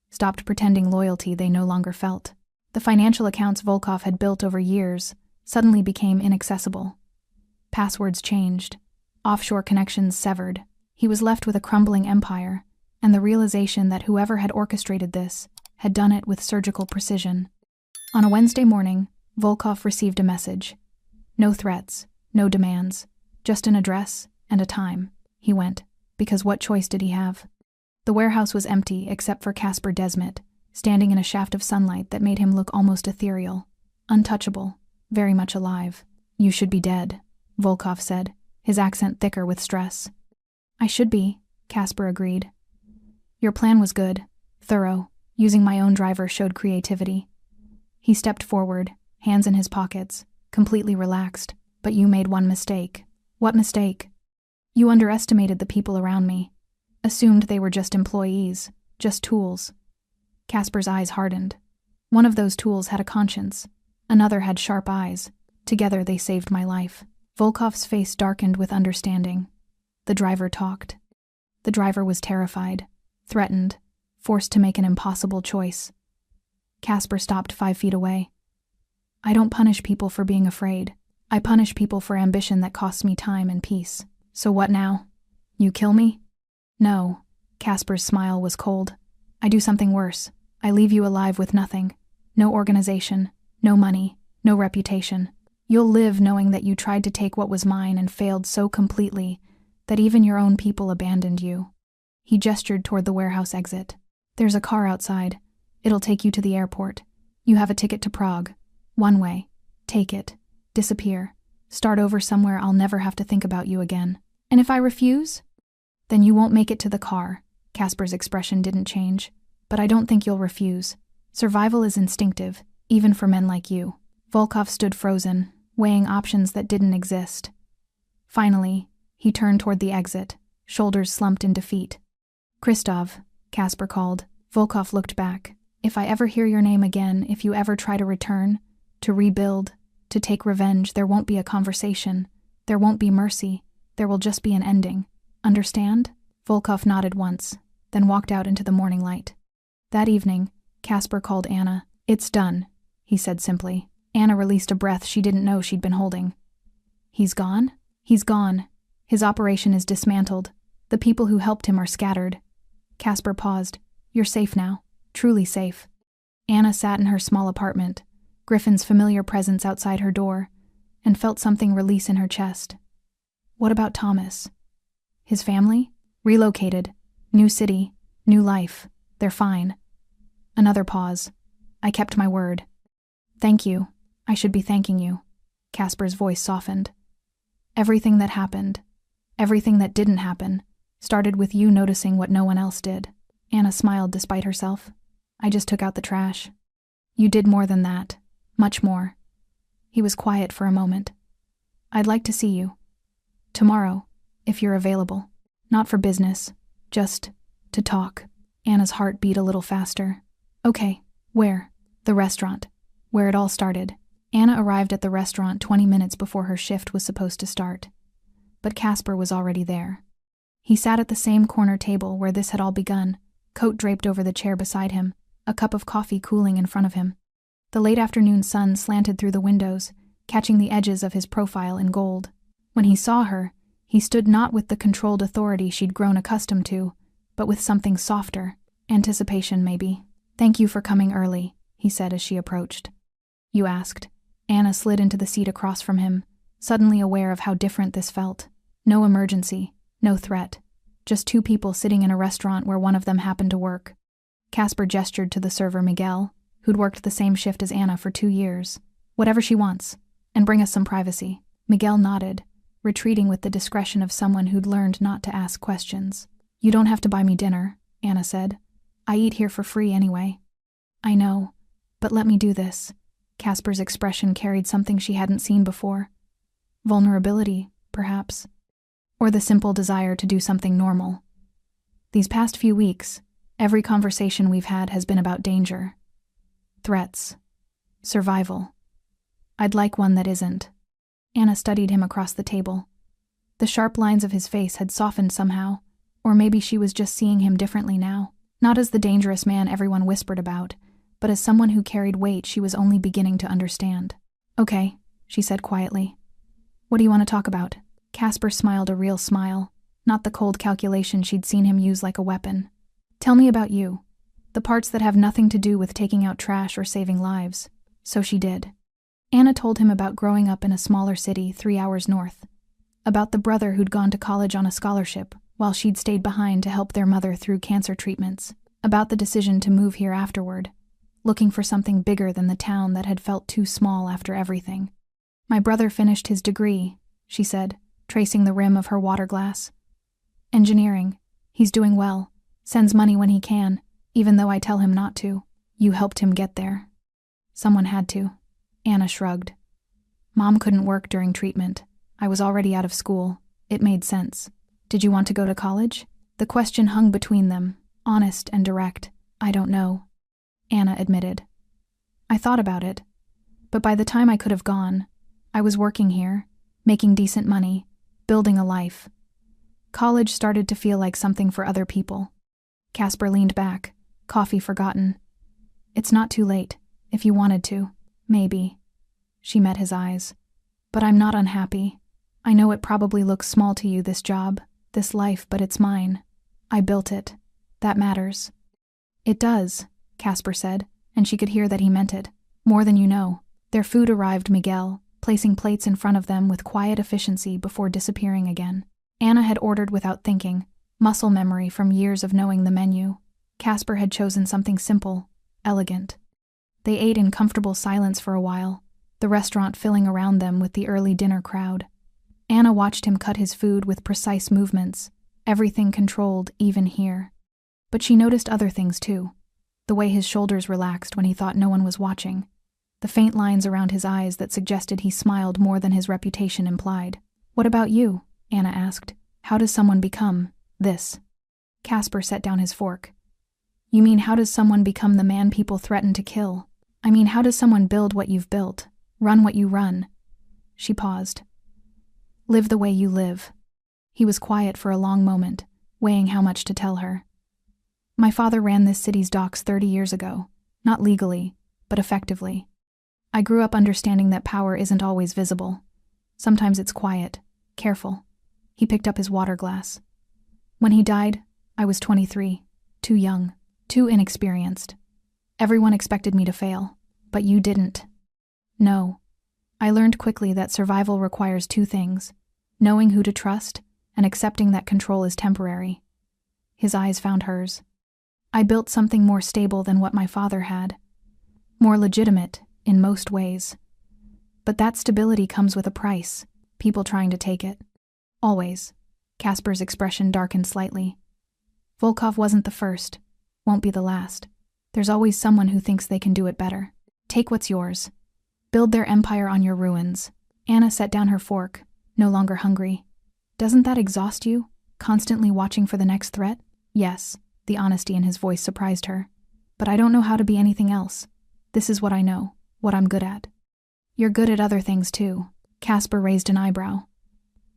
stopped pretending loyalty they no longer felt. The financial accounts Volkov had built over years suddenly became inaccessible. Passwords changed, offshore connections severed. He was left with a crumbling empire, and the realization that whoever had orchestrated this had done it with surgical precision. On a Wednesday morning, Volkov received a message. No threats, no demands, just an address and a time. He went, because what choice did he have? The warehouse was empty except for Casper Desmet, standing in a shaft of sunlight that made him look almost ethereal, untouchable, very much alive. You should be dead, Volkov said, his accent thicker with stress. I should be, Casper agreed. Your plan was good, thorough. Using my own driver showed creativity. He stepped forward, hands in his pockets, completely relaxed. But you made one mistake. What mistake? You underestimated the people around me. Assumed they were just employees, just tools. Casper's eyes hardened. One of those tools had a conscience. Another had sharp eyes. Together they saved my life. Volkov's face darkened with understanding. The driver talked. The driver was terrified, threatened, forced to make an impossible choice. Casper stopped 5 feet away. I don't punish people for being afraid. I punish people for ambition that costs me time and peace. So what now? You kill me? No. Casper's smile was cold. I do something worse. I leave you alive with nothing. No organization, no money, no reputation. You'll live knowing that you tried to take what was mine and failed so completely that even your own people abandoned you. He gestured toward the warehouse exit. There's a car outside. It'll take you to the airport. You have a ticket to Prague. One way. Take it. Disappear. Start over somewhere I'll never have to think about you again. And if I refuse? Then you won't make it to the car. Casper's expression didn't change. But I don't think you'll refuse. Survival is instinctive, even for men like you. Volkov stood frozen, weighing options that didn't exist. Finally, he turned toward the exit, shoulders slumped in defeat. Christov, Casper called. Volkov looked back. If I ever hear your name again, if you ever try to return, to rebuild, to take revenge, there won't be a conversation. There won't be mercy. There will just be an ending. Understand? Volkov nodded once, then walked out into the morning light. That evening, Casper called Anna. It's done, he said simply. Anna released a breath she didn't know she'd been holding. He's gone? He's gone. His operation is dismantled. The people who helped him are scattered. Casper paused. You're safe now. Truly safe. Anna sat in her small apartment, Griffin's familiar presence outside her door, and felt something release in her chest. What about Thomas? His family? Relocated. New city. New life. They're fine. Another pause. I kept my word. Thank you. I should be thanking you. Casper's voice softened. Everything that happened, everything that didn't happen, started with you noticing what no one else did. Anna smiled despite herself. I just took out the trash. You did more than that. Much more. He was quiet for a moment. I'd like to see you. Tomorrow, if you're available. Not for business, just to talk. Anna's heart beat a little faster. Okay, where? The restaurant. Where it all started. Anna arrived at the restaurant 20 minutes before her shift was supposed to start. But Casper was already there. He sat at the same corner table where this had all begun, coat draped over the chair beside him, a cup of coffee cooling in front of him. The late afternoon sun slanted through the windows, catching the edges of his profile in gold. When he saw her, he stood not with the controlled authority she'd grown accustomed to, but with something softer, anticipation maybe. Thank you for coming early, he said as she approached. You asked. Anna slid into the seat across from him, suddenly aware of how different this felt. No emergency, no threat. Just two people sitting in a restaurant where one of them happened to work. Casper gestured to the server Miguel, who'd worked the same shift as Anna for 2 years. "Whatever she wants, and bring us some privacy." Miguel nodded, retreating with the discretion of someone who'd learned not to ask questions. "You don't have to buy me dinner," Anna said. "I eat here for free anyway." "I know, but let me do this." Casper's expression carried something she hadn't seen before. Vulnerability, perhaps. Or the simple desire to do something normal. These past few weeks, every conversation we've had has been about danger. Threats. Survival. I'd like one that isn't. Anna studied him across the table. The sharp lines of his face had softened somehow, or maybe she was just seeing him differently now. Not as the dangerous man everyone whispered about, but as someone who carried weight she was only beginning to understand. "Okay," she said quietly. "What do you want to talk about?" Casper smiled a real smile, not the cold calculation she'd seen him use like a weapon. "Tell me about you. The parts that have nothing to do with taking out trash or saving lives." So she did. Anna told him about growing up in a smaller city 3 hours north. About the brother who'd gone to college on a scholarship, while she'd stayed behind to help their mother through cancer treatments. About the decision to move here afterward, looking for something bigger than the town that had felt too small after everything. "My brother finished his degree," she said, tracing the rim of her water glass. "Engineering. He's doing well. Sends money when he can, even though I tell him not to." "You helped him get there." "Someone had to." Anna shrugged. "Mom couldn't work during treatment. I was already out of school. It made sense." "Did you want to go to college?" The question hung between them, honest and direct. "I don't know," Anna admitted. "I thought about it. But by the time I could have gone, I was working here, making decent money, building a life. College started to feel like something for other people." Casper leaned back, coffee forgotten. "It's not too late, if you wanted to. Maybe." She met his eyes. "But I'm not unhappy. I know it probably looks small to you, this job, this life, but it's mine. I built it. That matters." "It does," Casper said, and she could hear that he meant it. "More than you know." Their food arrived, Miguel, placing plates in front of them with quiet efficiency before disappearing again. Anna had ordered without thinking, muscle memory from years of knowing the menu. Casper had chosen something simple, elegant. They ate in comfortable silence for a while, the restaurant filling around them with the early dinner crowd. Anna watched him cut his food with precise movements, everything controlled, even here. But she noticed other things too. The way his shoulders relaxed when he thought no one was watching. The faint lines around his eyes that suggested he smiled more than his reputation implied. "What about you?" Anna asked. "How does someone become this?" Casper set down his fork. "You mean how does someone become the man people threaten to kill? I mean, how does someone build what you've built, run what you run?" She paused. "Live the way you live." He was quiet for a long moment, weighing how much to tell her. "My father ran this city's docks 30 years ago, not legally, but effectively. I grew up understanding that power isn't always visible. Sometimes it's quiet, careful." He picked up his water glass. "When he died, I was 23, too young, too inexperienced. Everyone expected me to fail, but you didn't." "No. I learned quickly that survival requires 2 things, knowing who to trust and accepting that control is temporary." His eyes found hers. "I built something more stable than what my father had. More legitimate, in most ways. But that stability comes with a price, people trying to take it. Always." Casper's expression darkened slightly. "Volkov wasn't the first, won't be the last. There's always someone who thinks they can do it better. Take what's yours. Build their empire on your ruins." Anna set down her fork, no longer hungry. "Doesn't that exhaust you, constantly watching for the next threat?" "Yes," the honesty in his voice surprised her. "But I don't know how to be anything else. This is what I know, what I'm good at." "You're good at other things too." Casper raised an eyebrow.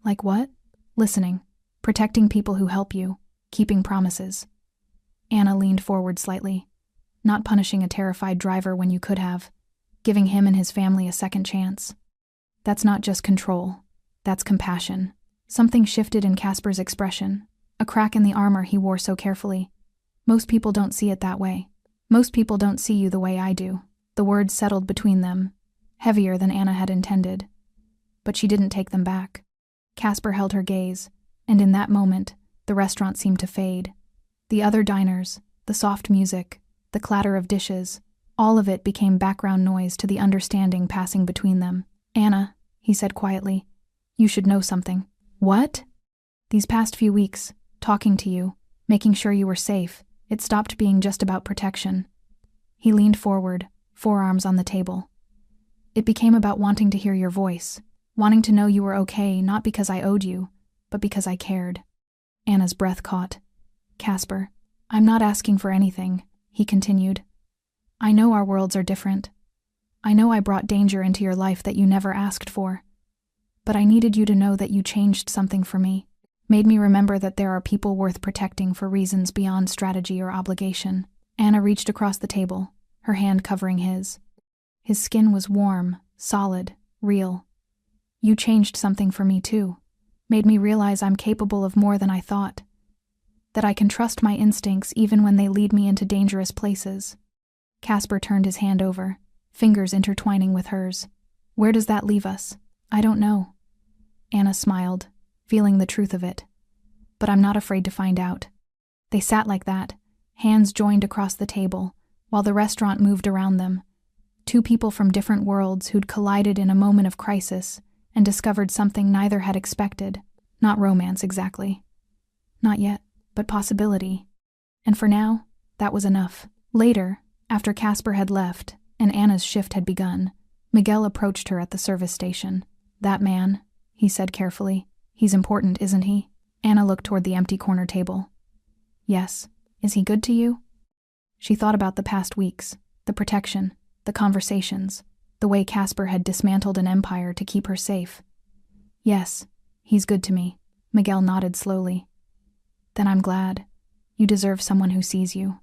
"Like what?" "Listening, protecting people who help you, keeping promises." Anna leaned forward slightly. "Not punishing a terrified driver when you could have. Giving him and his family a second chance. That's not just control. That's compassion." Something shifted in Casper's expression, a crack in the armor he wore so carefully. "Most people don't see it that way. Most people don't see you the way I do." The words settled between them, heavier than Anna had intended. but she didn't take them back. Casper held her gaze, and in that moment, the restaurant seemed to fade. The other diners, the soft music, the clatter of dishes, all of it became background noise to the understanding passing between them. "Anna," he said quietly, "you should know something." "What?" "These past few weeks, talking to you, making sure you were safe, it stopped being just about protection." He leaned forward, forearms on the table. "It became about wanting to hear your voice, wanting to know you were okay, not because I owed you, but because I cared." Anna's breath caught. "Casper, I'm not asking for anything," he continued. "I know our worlds are different. I know I brought danger into your life that you never asked for. But I needed you to know that you changed something for me, made me remember that there are people worth protecting for reasons beyond strategy or obligation." Anna reached across the table, her hand covering his. His skin was warm, solid, real. "You changed something for me too. Made me realize I'm capable of more than I thought. That I can trust my instincts even when they lead me into dangerous places." Casper turned his hand over, fingers intertwining with hers. "Where does that leave us?" "I don't know." Anna smiled, feeling the truth of it. "But I'm not afraid to find out." They sat like that, hands joined across the table, while the restaurant moved around them. Two people from different worlds who'd collided in a moment of crisis and discovered something neither had expected. Not romance exactly. Not yet, but possibility. And for now, that was enough. Later, after Casper had left and Anna's shift had begun, Miguel approached her at the service station. "That man," he said carefully. "He's important, isn't he?" Anna looked toward the empty corner table. "Yes. Is he good to you?" She thought about the past weeks, the protection, the conversations, the way Casper had dismantled an empire to keep her safe. "Yes, he's good to me." Miguel nodded slowly. "Then I'm glad. You deserve someone who sees you."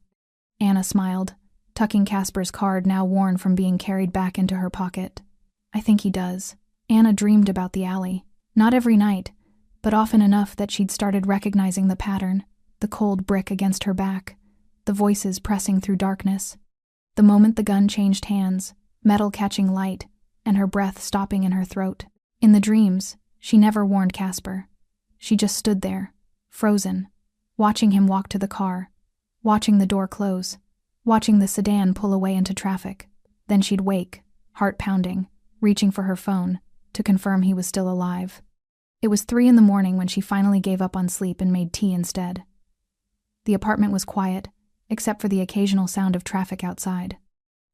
Anna smiled, tucking Casper's card now worn from being carried back into her pocket. "I think he does." Anna dreamed about the alley. Not every night, but often enough that she'd started recognizing the pattern, the cold brick against her back, the voices pressing through darkness. The moment the gun changed hands, metal catching light, and her breath stopping in her throat. In the dreams, she never warned Casper. She just stood there, frozen, watching him walk to the car, watching the door close, watching the sedan pull away into traffic. Then she'd wake, heart pounding, reaching for her phone, to confirm he was still alive. It was 3 a.m. when she finally gave up on sleep and made tea instead. The apartment was quiet, except for the occasional sound of traffic outside.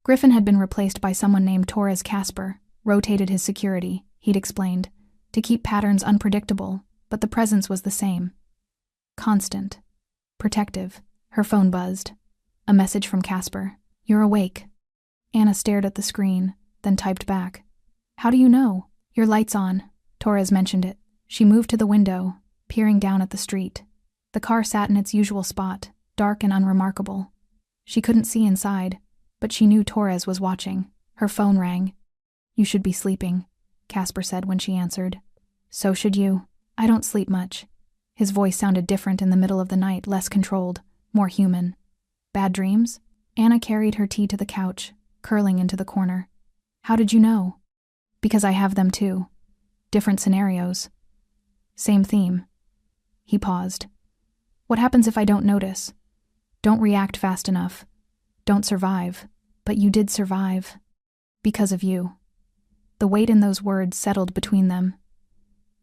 Griffin had been replaced by someone named Torres Casper, rotated his security, he'd explained, to keep patterns unpredictable, but the presence was the same. Constant. Protective. Her phone buzzed. A message from Casper. "You're awake." Anna stared at the screen, then typed back. "How do you know?" "Your light's on." Torres mentioned it. She moved to the window, peering down at the street. The car sat in its usual spot, dark and unremarkable. She couldn't see inside, but she knew Torres was watching. Her phone rang. "You should be sleeping," Casper said when she answered. "So should you. I don't sleep much." His voice sounded different in the middle of the night, less controlled, more human. "Bad dreams?" Anna carried her tea to the couch, curling into the corner. "How did you know?" "Because I have them too. Different scenarios. Same theme." He paused. "What happens if I don't notice? Don't react fast enough. Don't survive. But you did survive. Because of you." The weight in those words settled between them.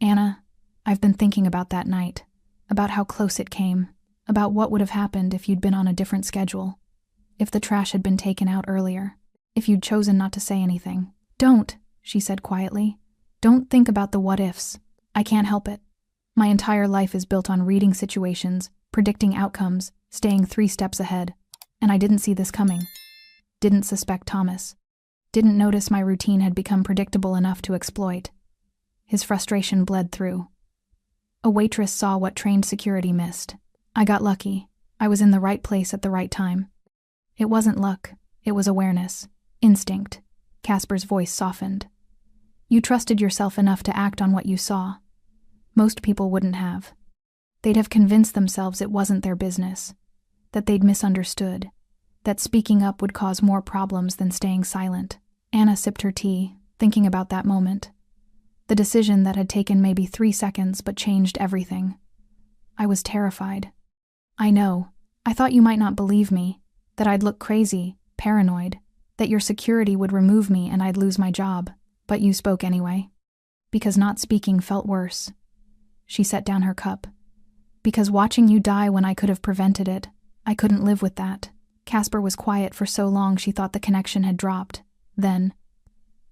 "Anna, I've been thinking about that night, about how close it came, about what would have happened if you'd been on a different schedule, if the trash had been taken out earlier, if you'd chosen not to say anything." "Don't," she said quietly. "Don't think about the what-ifs. I can't help it. My entire life is built on reading situations, predicting outcomes, staying 3 steps ahead. And I didn't see this coming. Didn't suspect Thomas. Didn't notice my routine had become predictable enough to exploit." His frustration bled through. "A waitress saw what trained security missed. I got lucky. I was in the right place at the right time." "It wasn't luck. It was awareness. Instinct." Casper's voice softened. "You trusted yourself enough to act on what you saw. Most people wouldn't have. They'd have convinced themselves it wasn't their business, that they'd misunderstood, that speaking up would cause more problems than staying silent." Anna sipped her tea, thinking about that moment. The decision that had taken maybe 3 seconds but changed everything. I was terrified. I know. I thought you might not believe me, that I'd look crazy, paranoid, that your security would remove me and I'd lose my job, but you spoke anyway. Because not speaking felt worse. She set down her cup. Because watching you die when I could have prevented it, I couldn't live with that. Casper was quiet for so long she thought the connection had dropped. Then,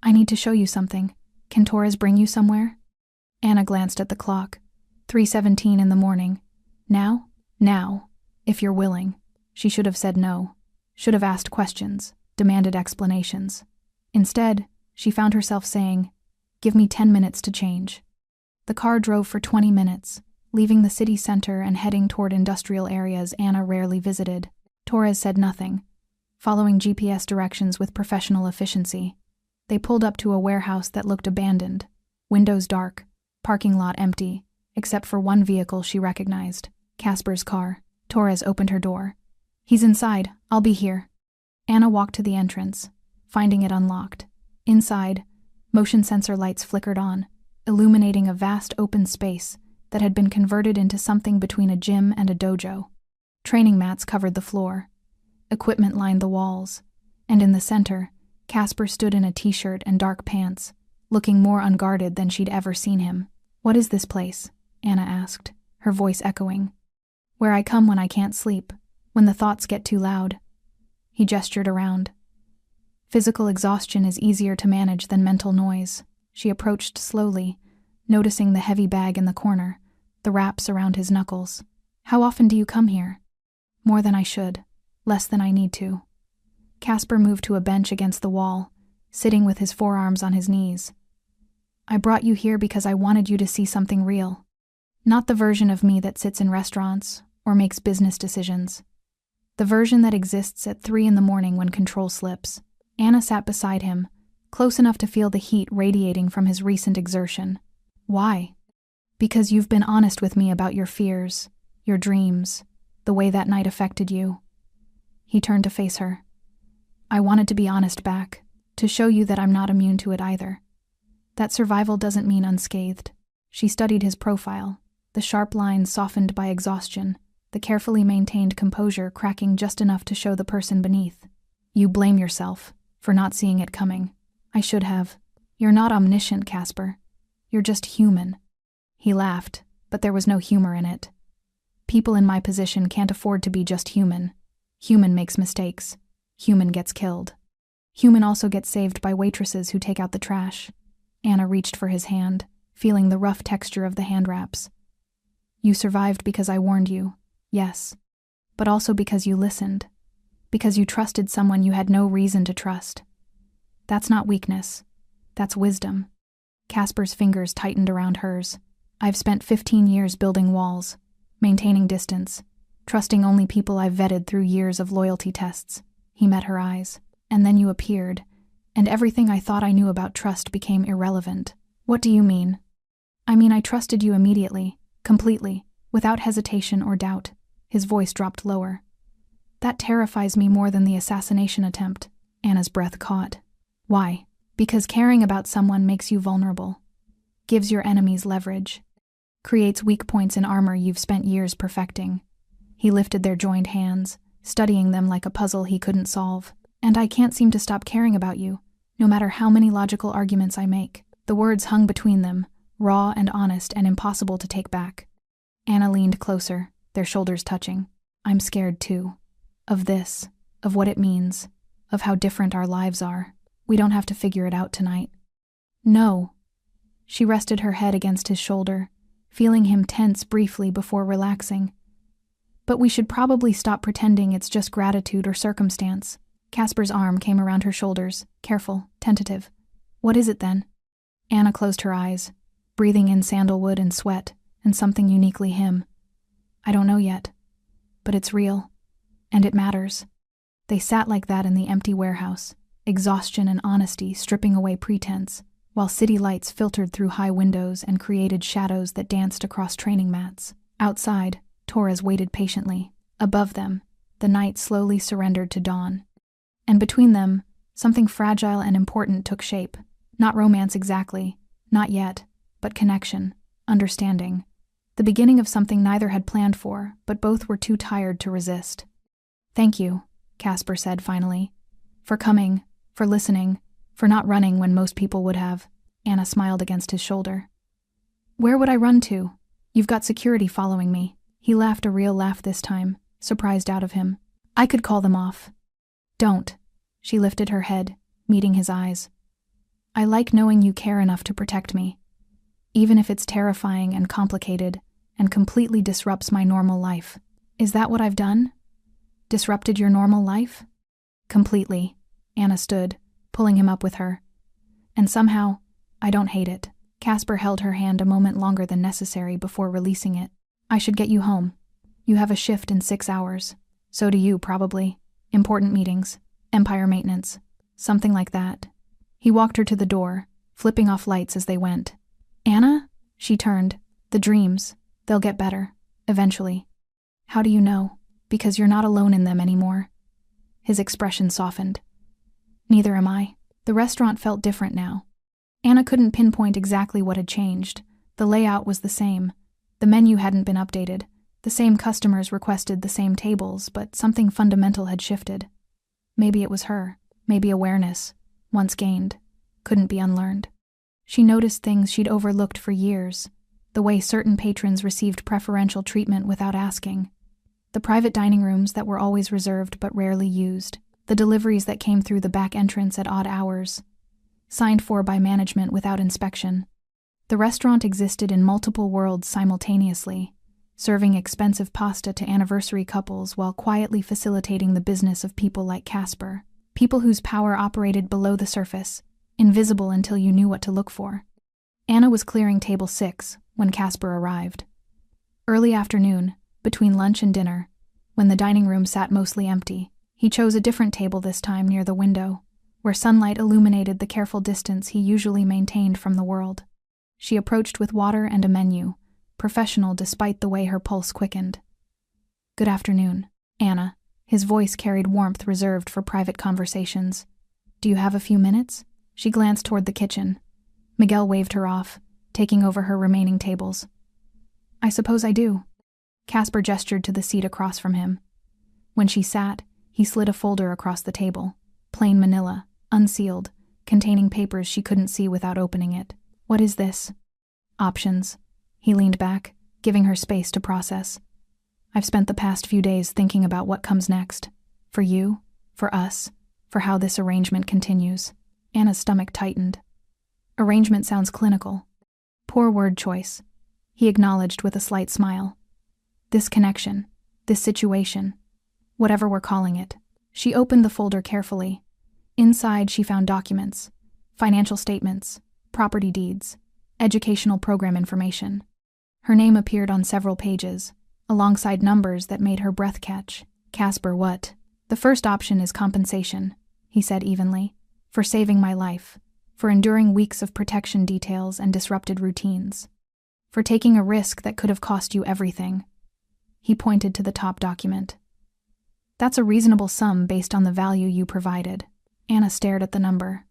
I need to show you something. Can Torres bring you somewhere? Anna glanced at the clock. 3:17 in the morning. Now? Now. If you're willing. She should have said no. Should have asked questions, demanded explanations. Instead, she found herself saying, "Give me 10 minutes to change." The car drove for 20 minutes, leaving the city center and heading toward industrial areas Anna rarely visited. Torres said nothing, following GPS directions with professional efficiency. They pulled up to a warehouse that looked abandoned, windows dark, parking lot empty, except for one vehicle she recognized, Casper's car. Torres opened her door. "He's inside. I'll be here." Anna walked to the entrance, finding it unlocked. Inside, motion sensor lights flickered on, illuminating a vast open space that had been converted into something between a gym and a dojo. Training mats covered the floor. Equipment lined the walls, and in the center, Casper stood in a t-shirt and dark pants, looking more unguarded than she'd ever seen him. "What is this place?" Anna asked, her voice echoing. "Where I come when I can't sleep, when the thoughts get too loud." He gestured around. Physical exhaustion is easier to manage than mental noise. She approached slowly, noticing the heavy bag in the corner, the wraps around his knuckles. "How often do you come here?" "More than I should, less than I need to." Casper moved to a bench against the wall, sitting with his forearms on his knees. "I brought you here because I wanted you to see something real. Not the version of me that sits in restaurants or makes business decisions. The version that exists at 3 in the morning when control slips." Anna sat beside him, close enough to feel the heat radiating from his recent exertion. "Why?" "Because you've been honest with me about your fears, your dreams, the way that night affected you." He turned to face her. "I wanted to be honest back, to show you that I'm not immune to it either. That survival doesn't mean unscathed." She studied his profile, the sharp lines softened by exhaustion, the carefully maintained composure cracking just enough to show the person beneath. "You blame yourself for not seeing it coming. I should have. You're not omniscient, Casper. You're just human." He laughed, but there was no humor in it. "People in my position can't afford to be just human. Human makes mistakes. Human gets killed. Human also gets saved by waitresses who take out the trash." Anna reached for his hand, feeling the rough texture of the hand wraps. "You survived because I warned you, yes. But also because you listened. Because you trusted someone you had no reason to trust. That's not weakness. That's wisdom." Casper's fingers tightened around hers. "I've spent 15 years building walls, maintaining distance, trusting only people I've vetted through years of loyalty tests." He met her eyes. "And then you appeared, and everything I thought I knew about trust became irrelevant." "What do you mean?" "I mean I trusted you immediately, completely, without hesitation or doubt." His voice dropped lower. "That terrifies me more than the assassination attempt." Anna's breath caught. "Why?" "Because caring about someone makes you vulnerable, gives your enemies leverage, creates weak points in armor you've spent years perfecting." He lifted their joined hands, studying them like a puzzle he couldn't solve. "And I can't seem to stop caring about you, no matter how many logical arguments I make." The words hung between them, raw and honest and impossible to take back. Anna leaned closer, their shoulders touching. "I'm scared too. Of this, of what it means, of how different our lives are. We don't have to figure it out tonight." "No." She rested her head against his shoulder, feeling him tense briefly before relaxing. "But we should probably stop pretending it's just gratitude or circumstance." Casper's arm came around her shoulders, careful, tentative. "What is it then?" Anna closed her eyes, breathing in sandalwood and sweat, and something uniquely him. "I don't know yet. But it's real. And it matters." They sat like that in the empty warehouse, exhaustion and honesty stripping away pretense, while city lights filtered through high windows and created shadows that danced across training mats. Outside, Torres waited patiently. Above them, the night slowly surrendered to dawn. And between them, something fragile and important took shape. Not romance exactly, not yet, but connection, understanding. The beginning of something neither had planned for, but both were too tired to resist. "Thank you," Casper said finally. "For coming, for listening, for not running when most people would have." Anna smiled against his shoulder. "Where would I run to? You've got security following me." He laughed, a real laugh this time, surprised out of him. "I could call them off." "Don't." She lifted her head, meeting his eyes. "I like knowing you care enough to protect me, even if it's terrifying and complicated and completely disrupts my normal life." "Is that what I've done? Disrupted your normal life?" "Completely." Anna stood, pulling him up with her. "And somehow, I don't hate it." Casper held her hand a moment longer than necessary before releasing it. "I should get you home. You have a shift in 6 hours. So do you, probably. Important meetings, empire maintenance, something like that." He walked her to the door, flipping off lights as they went. "Anna?" She turned. "The dreams. They'll get better. Eventually." "How do you know?" "Because you're not alone in them anymore." His expression softened. "Neither am I." The restaurant felt different now. Anna couldn't pinpoint exactly what had changed. The layout was the same. The menu hadn't been updated. The same customers requested the same tables, but something fundamental had shifted. Maybe it was her. Maybe awareness, once gained, couldn't be unlearned. She noticed things she'd overlooked for years. The way certain patrons received preferential treatment without asking. The private dining rooms that were always reserved but rarely used. The deliveries that came through the back entrance at odd hours. Signed for by management without inspection. The restaurant existed in multiple worlds simultaneously, serving expensive pasta to anniversary couples while quietly facilitating the business of people like Casper. People whose power operated below the surface, invisible until you knew what to look for. Anna was clearing table 6 when Casper arrived. Early afternoon, between lunch and dinner, when the dining room sat mostly empty, he chose a different table this time near the window, where sunlight illuminated the careful distance he usually maintained from the world. She approached with water and a menu, professional despite the way her pulse quickened. "Good afternoon, Anna." His voice carried warmth reserved for private conversations. "Do you have a few minutes?" She glanced toward the kitchen. Miguel waved her off, taking over her remaining tables. "I suppose I do." Casper gestured to the seat across from him. When she sat, he slid a folder across the table, plain manila, unsealed, containing papers she couldn't see without opening it. "What is this?" "Options." He leaned back, giving her space to process. "I've spent the past few days thinking about what comes next. For you, for us, for how this arrangement continues." Anna's stomach tightened. "Arrangement sounds clinical." "Poor word choice," he acknowledged with a slight smile. "This connection, this situation, whatever we're calling it." She opened the folder carefully. Inside she found documents, financial statements, property deeds, educational program information. Her name appeared on several pages, alongside numbers that made her breath catch. "Casper, what?" "The first option is compensation," he said evenly, "for saving my life, for enduring weeks of protection details and disrupted routines, for taking a risk that could have cost you everything." He pointed to the top document. "That's a reasonable sum based on the value you provided." Anna stared at the number.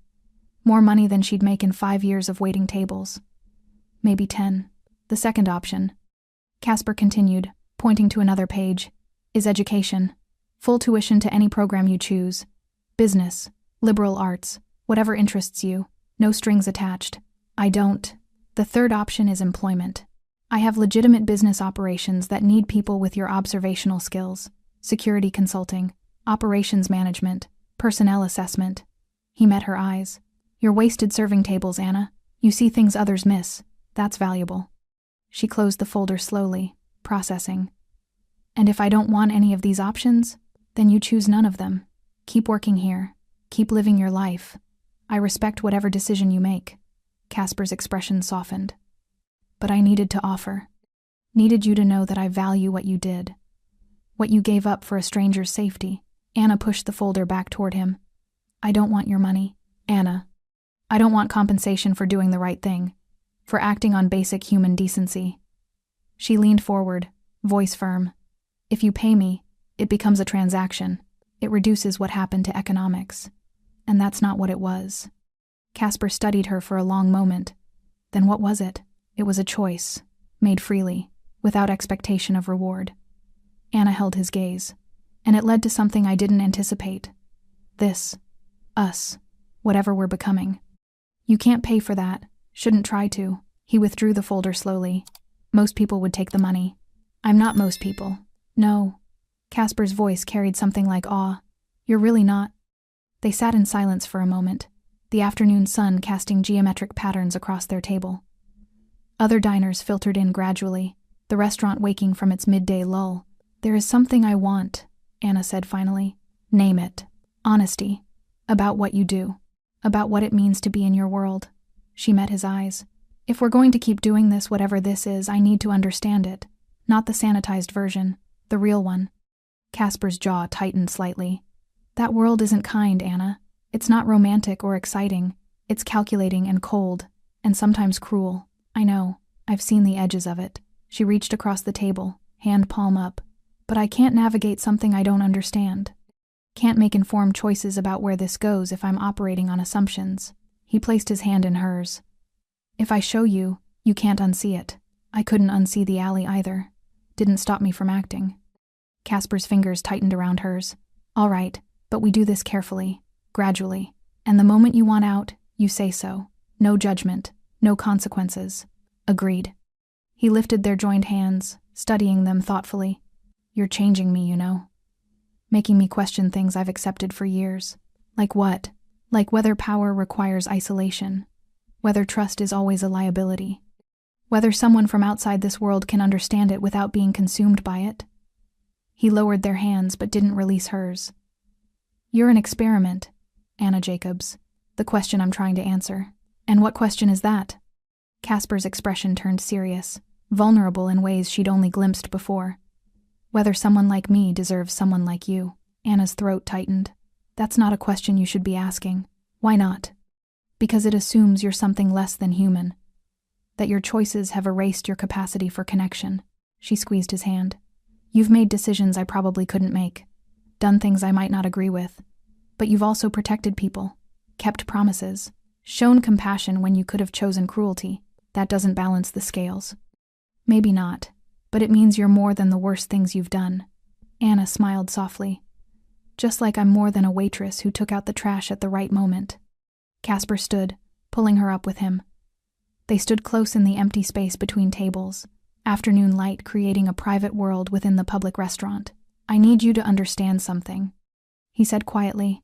More money than she'd make in 5 years of waiting tables. Maybe 10. "The second option," Casper continued, pointing to another page, "is education. Full tuition to any program you choose. Business, liberal arts, whatever interests you. No strings attached. I don't. The third option is employment. I have legitimate business operations that need people with your observational skills. Security consulting, operations management, personnel assessment." He met her eyes. "You're wasted serving tables, Anna. You see things others miss. That's valuable." She closed the folder slowly, processing. "And if I don't want any of these options, then you choose none of them. Keep working here. Keep living your life. I respect whatever decision you make." Casper's expression softened. "But I needed to offer. Needed you to know that I value what you did. What you gave up for a stranger's safety." Anna pushed the folder back toward him. "I don't want your money, Anna. I don't want compensation for doing the right thing, for acting on basic human decency." She leaned forward, voice firm. "If you pay me, it becomes a transaction. It reduces what happened to economics. And that's not what it was." Casper studied her for a long moment. "Then what was it?" It was a choice, made freely, without expectation of reward. Anna held his gaze, and it led to something I didn't anticipate. This. Us. Whatever we're becoming. You can't pay for that. Shouldn't try to. He withdrew the folder slowly. Most people would take the money. I'm not most people. No. Casper's voice carried something like awe. You're really not. They sat in silence for a moment, the afternoon sun casting geometric patterns across their table. Other diners filtered in gradually, the restaurant waking from its midday lull. There is something I want, Anna said finally. Name it. Honesty. About what you do. About what it means to be in your world. She met his eyes. If we're going to keep doing this, whatever this is, I need to understand it. Not the sanitized version, the real one. Casper's jaw tightened slightly. That world isn't kind, Anna. It's not romantic or exciting. It's calculating and cold, and sometimes cruel. I know. I've seen the edges of it. She reached across the table, hand palm up. But I can't navigate something I don't understand. Can't make informed choices about where this goes if I'm operating on assumptions. He placed his hand in hers. If I show you, you can't unsee it. I couldn't unsee the alley either. Didn't stop me from acting. Casper's fingers tightened around hers. All right, but we do this carefully, gradually. And the moment you want out, you say so. No judgment, no consequences. Agreed. He lifted their joined hands, studying them thoughtfully. You're changing me, you know. Making me question things I've accepted for years. Like what? Like whether power requires isolation. Whether trust is always a liability. Whether someone from outside this world can understand it without being consumed by it. He lowered their hands but didn't release hers. You're an experiment, Anna Jacobs. The question I'm trying to answer. And what question is that? Casper's expression turned serious, vulnerable in ways she'd only glimpsed before. Whether someone like me deserves someone like you. Anna's throat tightened. That's not a question you should be asking. Why not? Because it assumes you're something less than human. That your choices have erased your capacity for connection. She squeezed his hand. You've made decisions I probably couldn't make. Done things I might not agree with. But you've also protected people. Kept promises. Shown compassion when you could have chosen cruelty. That doesn't balance the scales. Maybe not. But it means you're more than the worst things you've done. Anna smiled softly. Just like I'm more than a waitress who took out the trash at the right moment. Casper stood, pulling her up with him. They stood close in the empty space between tables, afternoon light creating a private world within the public restaurant. I need you to understand something, he said quietly.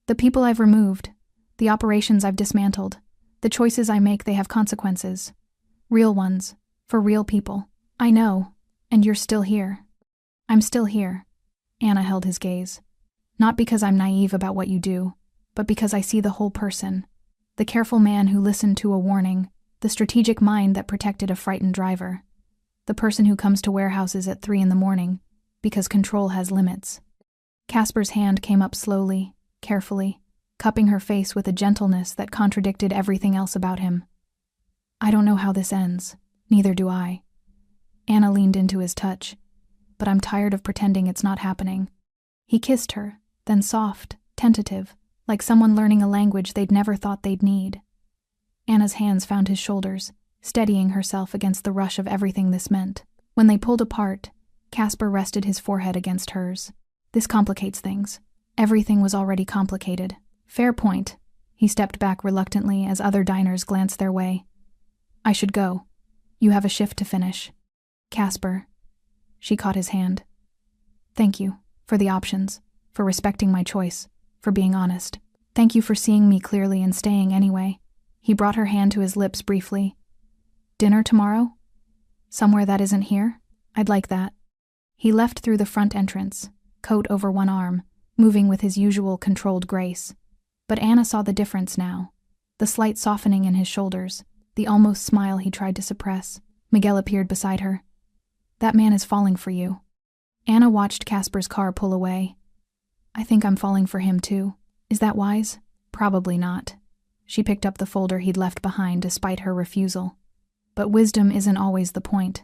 The people I've removed, the operations I've dismantled, the choices I make, they have consequences. Real ones, for real people. I know, and you're still here. I'm still here. Anna held his gaze. Not because I'm naive about what you do, but because I see the whole person. The careful man who listened to a warning, the strategic mind that protected a frightened driver. The person who comes to warehouses at 3 a.m, because control has limits. Casper's hand came up slowly, carefully, cupping her face with a gentleness that contradicted everything else about him. I don't know how this ends. Neither do I. Anna leaned into his touch. But I'm tired of pretending it's not happening. He kissed her, then soft, tentative, like someone learning a language they'd never thought they'd need. Anna's hands found his shoulders, steadying herself against the rush of everything this meant. When they pulled apart, Casper rested his forehead against hers. This complicates things. Everything was already complicated. Fair point. He stepped back reluctantly as other diners glanced their way. I should go. You have a shift to finish. Casper. She caught his hand. Thank you, for the options, for respecting my choice, for being honest. Thank you for seeing me clearly and staying anyway. He brought her hand to his lips briefly. Dinner tomorrow? Somewhere that isn't here? I'd like that. He left through the front entrance, coat over one arm, moving with his usual controlled grace. But Anna saw the difference now. The slight softening in his shoulders, the almost smile he tried to suppress. Miguel appeared beside her. That man is falling for you. Anna watched Casper's car pull away. I think I'm falling for him too. Is that wise? Probably not. She picked up the folder he'd left behind despite her refusal. But wisdom isn't always the point.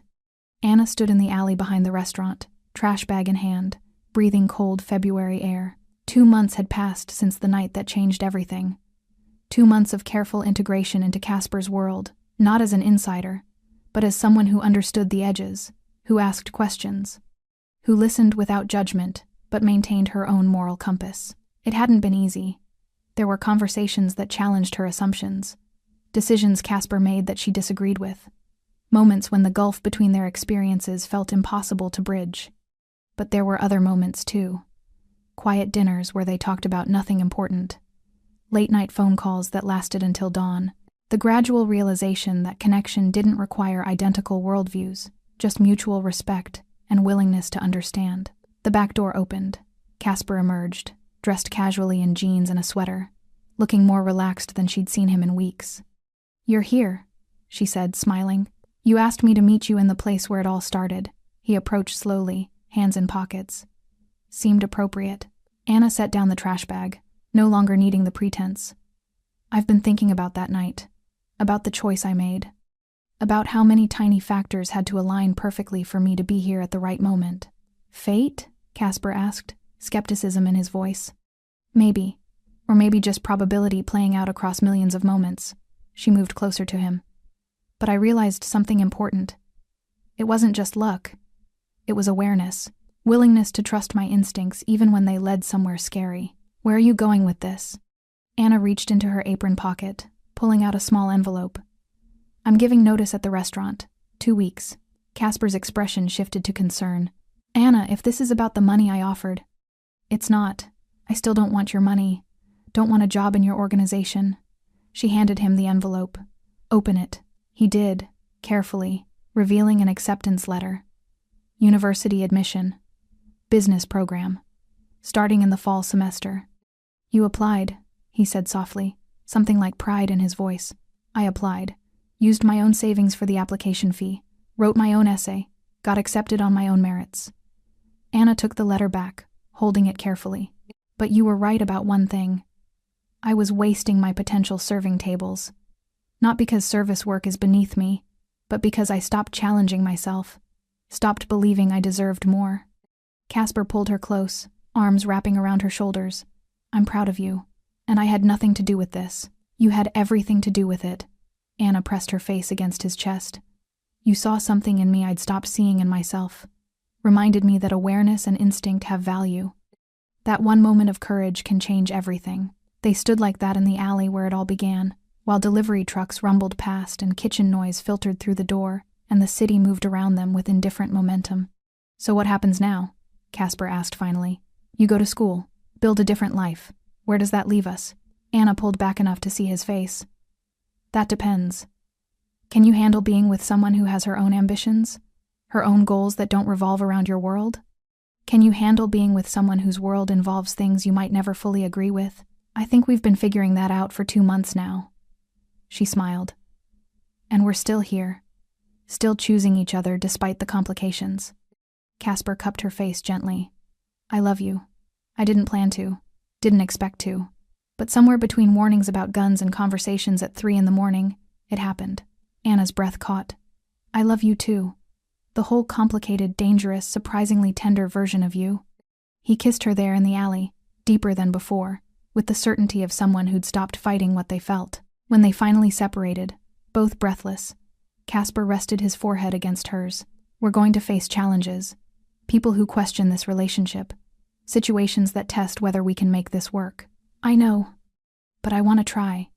Anna stood in the alley behind the restaurant, trash bag in hand, breathing cold February air. 2 months had passed since the night that changed everything. 2 months of careful integration into Casper's world, not as an insider, but as someone who understood the edges, who asked questions, who listened without judgment, but maintained her own moral compass. It hadn't been easy. There were conversations that challenged her assumptions, decisions Casper made that she disagreed with, moments when the gulf between their experiences felt impossible to bridge. But there were other moments too. Quiet dinners where they talked about nothing important, late-night phone calls that lasted until dawn, the gradual realization that connection didn't require identical worldviews, just mutual respect and willingness to understand. The back door opened. Casper emerged, dressed casually in jeans and a sweater, looking more relaxed than she'd seen him in weeks. "You're here," she said, smiling. "You asked me to meet you in the place where it all started." He approached slowly, hands in pockets. Seemed appropriate. Anna set down the trash bag, no longer needing the pretense. "I've been thinking about that night, about the choice I made, about how many tiny factors had to align perfectly for me to be here at the right moment." "Fate?" Casper asked, skepticism in his voice. "Maybe. Or maybe just probability playing out across millions of moments." She moved closer to him. "But I realized something important. It wasn't just luck. It was awareness, willingness to trust my instincts even when they led somewhere scary." "Where are you going with this?" Anna reached into her apron pocket, pulling out a small envelope. "I'm giving notice at the restaurant. 2 weeks. Casper's expression shifted to concern. "Anna, if this is about the money I offered..." "It's not. I still don't want your money. Don't want a job in your organization." She handed him the envelope. "Open it." He did, carefully, revealing an acceptance letter. "University admission. Business program. Starting in the fall semester." "You applied," he said softly, something like pride in his voice. "I applied. Used my own savings for the application fee. Wrote my own essay. Got accepted on my own merits." Anna took the letter back, holding it carefully. "But you were right about one thing. I was wasting my potential serving tables. Not because service work is beneath me, but because I stopped challenging myself, stopped believing I deserved more." Casper pulled her close, arms wrapping around her shoulders. "I'm proud of you, and I had nothing to do with this." "You had everything to do with it." Anna pressed her face against his chest. "You saw something in me I'd stopped seeing in myself. Reminded me that awareness and instinct have value. That one moment of courage can change everything." They stood like that in the alley where it all began, while delivery trucks rumbled past and kitchen noise filtered through the door, and the city moved around them with indifferent momentum. "So what happens now?" Casper asked finally. "You go to school, build a different life. Where does that leave us?" Anna pulled back enough to see his face. "That depends. Can you handle being with someone who has her own ambitions? Her own goals that don't revolve around your world? Can you handle being with someone whose world involves things you might never fully agree with?" "I think we've been figuring that out for 2 months now." She smiled. "And we're still here, still choosing each other despite the complications." Casper cupped her face gently. "I love you. I didn't plan to, didn't expect to. But somewhere between warnings about guns and conversations at 3 a.m, it happened." Anna's breath caught. "I love you too. The whole complicated, dangerous, surprisingly tender version of you." He kissed her there in the alley, deeper than before, with the certainty of someone who'd stopped fighting what they felt. When they finally separated, both breathless, Casper rested his forehead against hers. "We're going to face challenges. People who question this relationship. Situations that test whether we can make this work." "I know. But I want to try.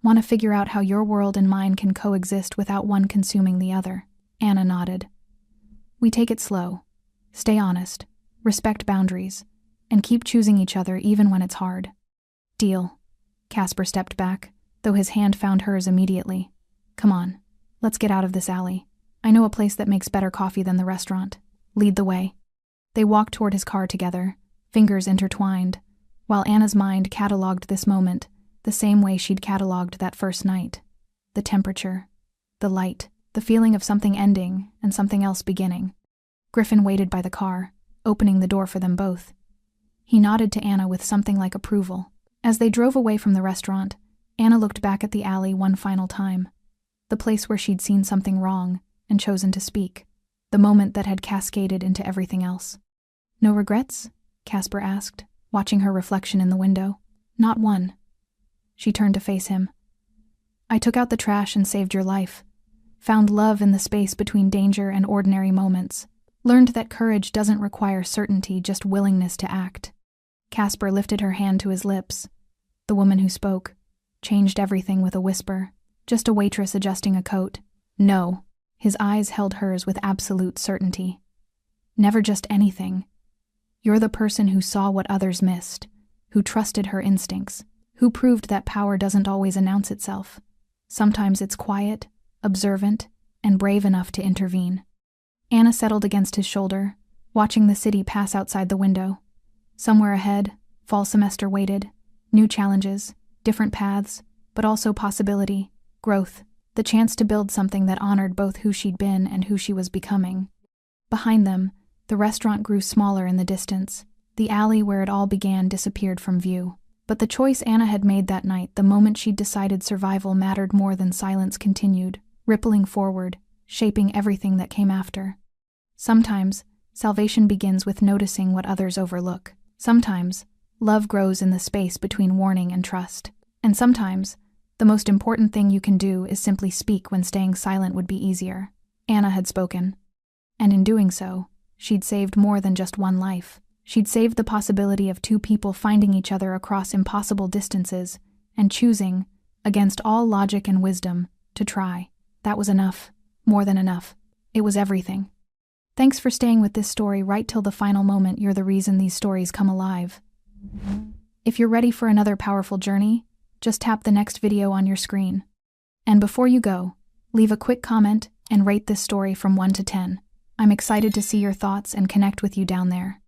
Want to figure out how your world and mine can coexist without one consuming the other." Anna nodded. "We take it slow. Stay honest. Respect boundaries. And keep choosing each other even when it's hard." "Deal." Casper stepped back, though his hand found hers immediately. "Come on. Let's get out of this alley. I know a place that makes better coffee than the restaurant. Lead the way." They walked toward his car together, fingers intertwined, while Anna's mind catalogued this moment the same way she'd catalogued that first night. The temperature, the light, the feeling of something ending and something else beginning. Griffin waited by the car, opening the door for them both. He nodded to Anna with something like approval. As they drove away from the restaurant, Anna looked back at the alley one final time. The place where she'd seen something wrong and chosen to speak. The moment that had cascaded into everything else. "No regrets?" Casper asked, watching her reflection in the window. "Not one." She turned to face him. "I took out the trash and saved your life. found love in the space between danger and ordinary moments, learned that courage doesn't require certainty, just willingness to act. Casper lifted her hand to his lips. The woman who spoke changed everything with a whisper. Just a waitress adjusting a coat. No. His eyes held hers with absolute certainty. Never just anything. You're the person who saw what others missed, who trusted her instincts, who proved that power doesn't always announce itself. Sometimes it's quiet, observant, and brave enough to intervene. Anna settled against his shoulder, watching the city pass outside the window. Somewhere ahead, fall semester waited. New challenges, different paths, but also possibility, growth, the chance to build something that honored both who she'd been and who she was becoming. Behind them, the restaurant grew smaller in the distance. The alley where it all began disappeared from view. But the choice Anna had made that night, the moment she'd decided survival mattered more than silence, continued, rippling forward, shaping everything that came after. Sometimes, salvation begins with noticing what others overlook. Sometimes, love grows in the space between warning and trust. And sometimes, the most important thing you can do is simply speak when staying silent would be easier. Anna had spoken. And in doing so, she'd saved more than just one life. She'd saved the possibility of two people finding each other across impossible distances and choosing, against all logic and wisdom, to try. That was enough. More than enough. It was everything. Thanks for staying with this story right till the final moment. You're the reason these stories come alive. If you're ready for another powerful journey, just tap the next video on your screen. And before you go, leave a quick comment and rate this story from 1 to 10. I'm excited to see your thoughts and connect with you down there.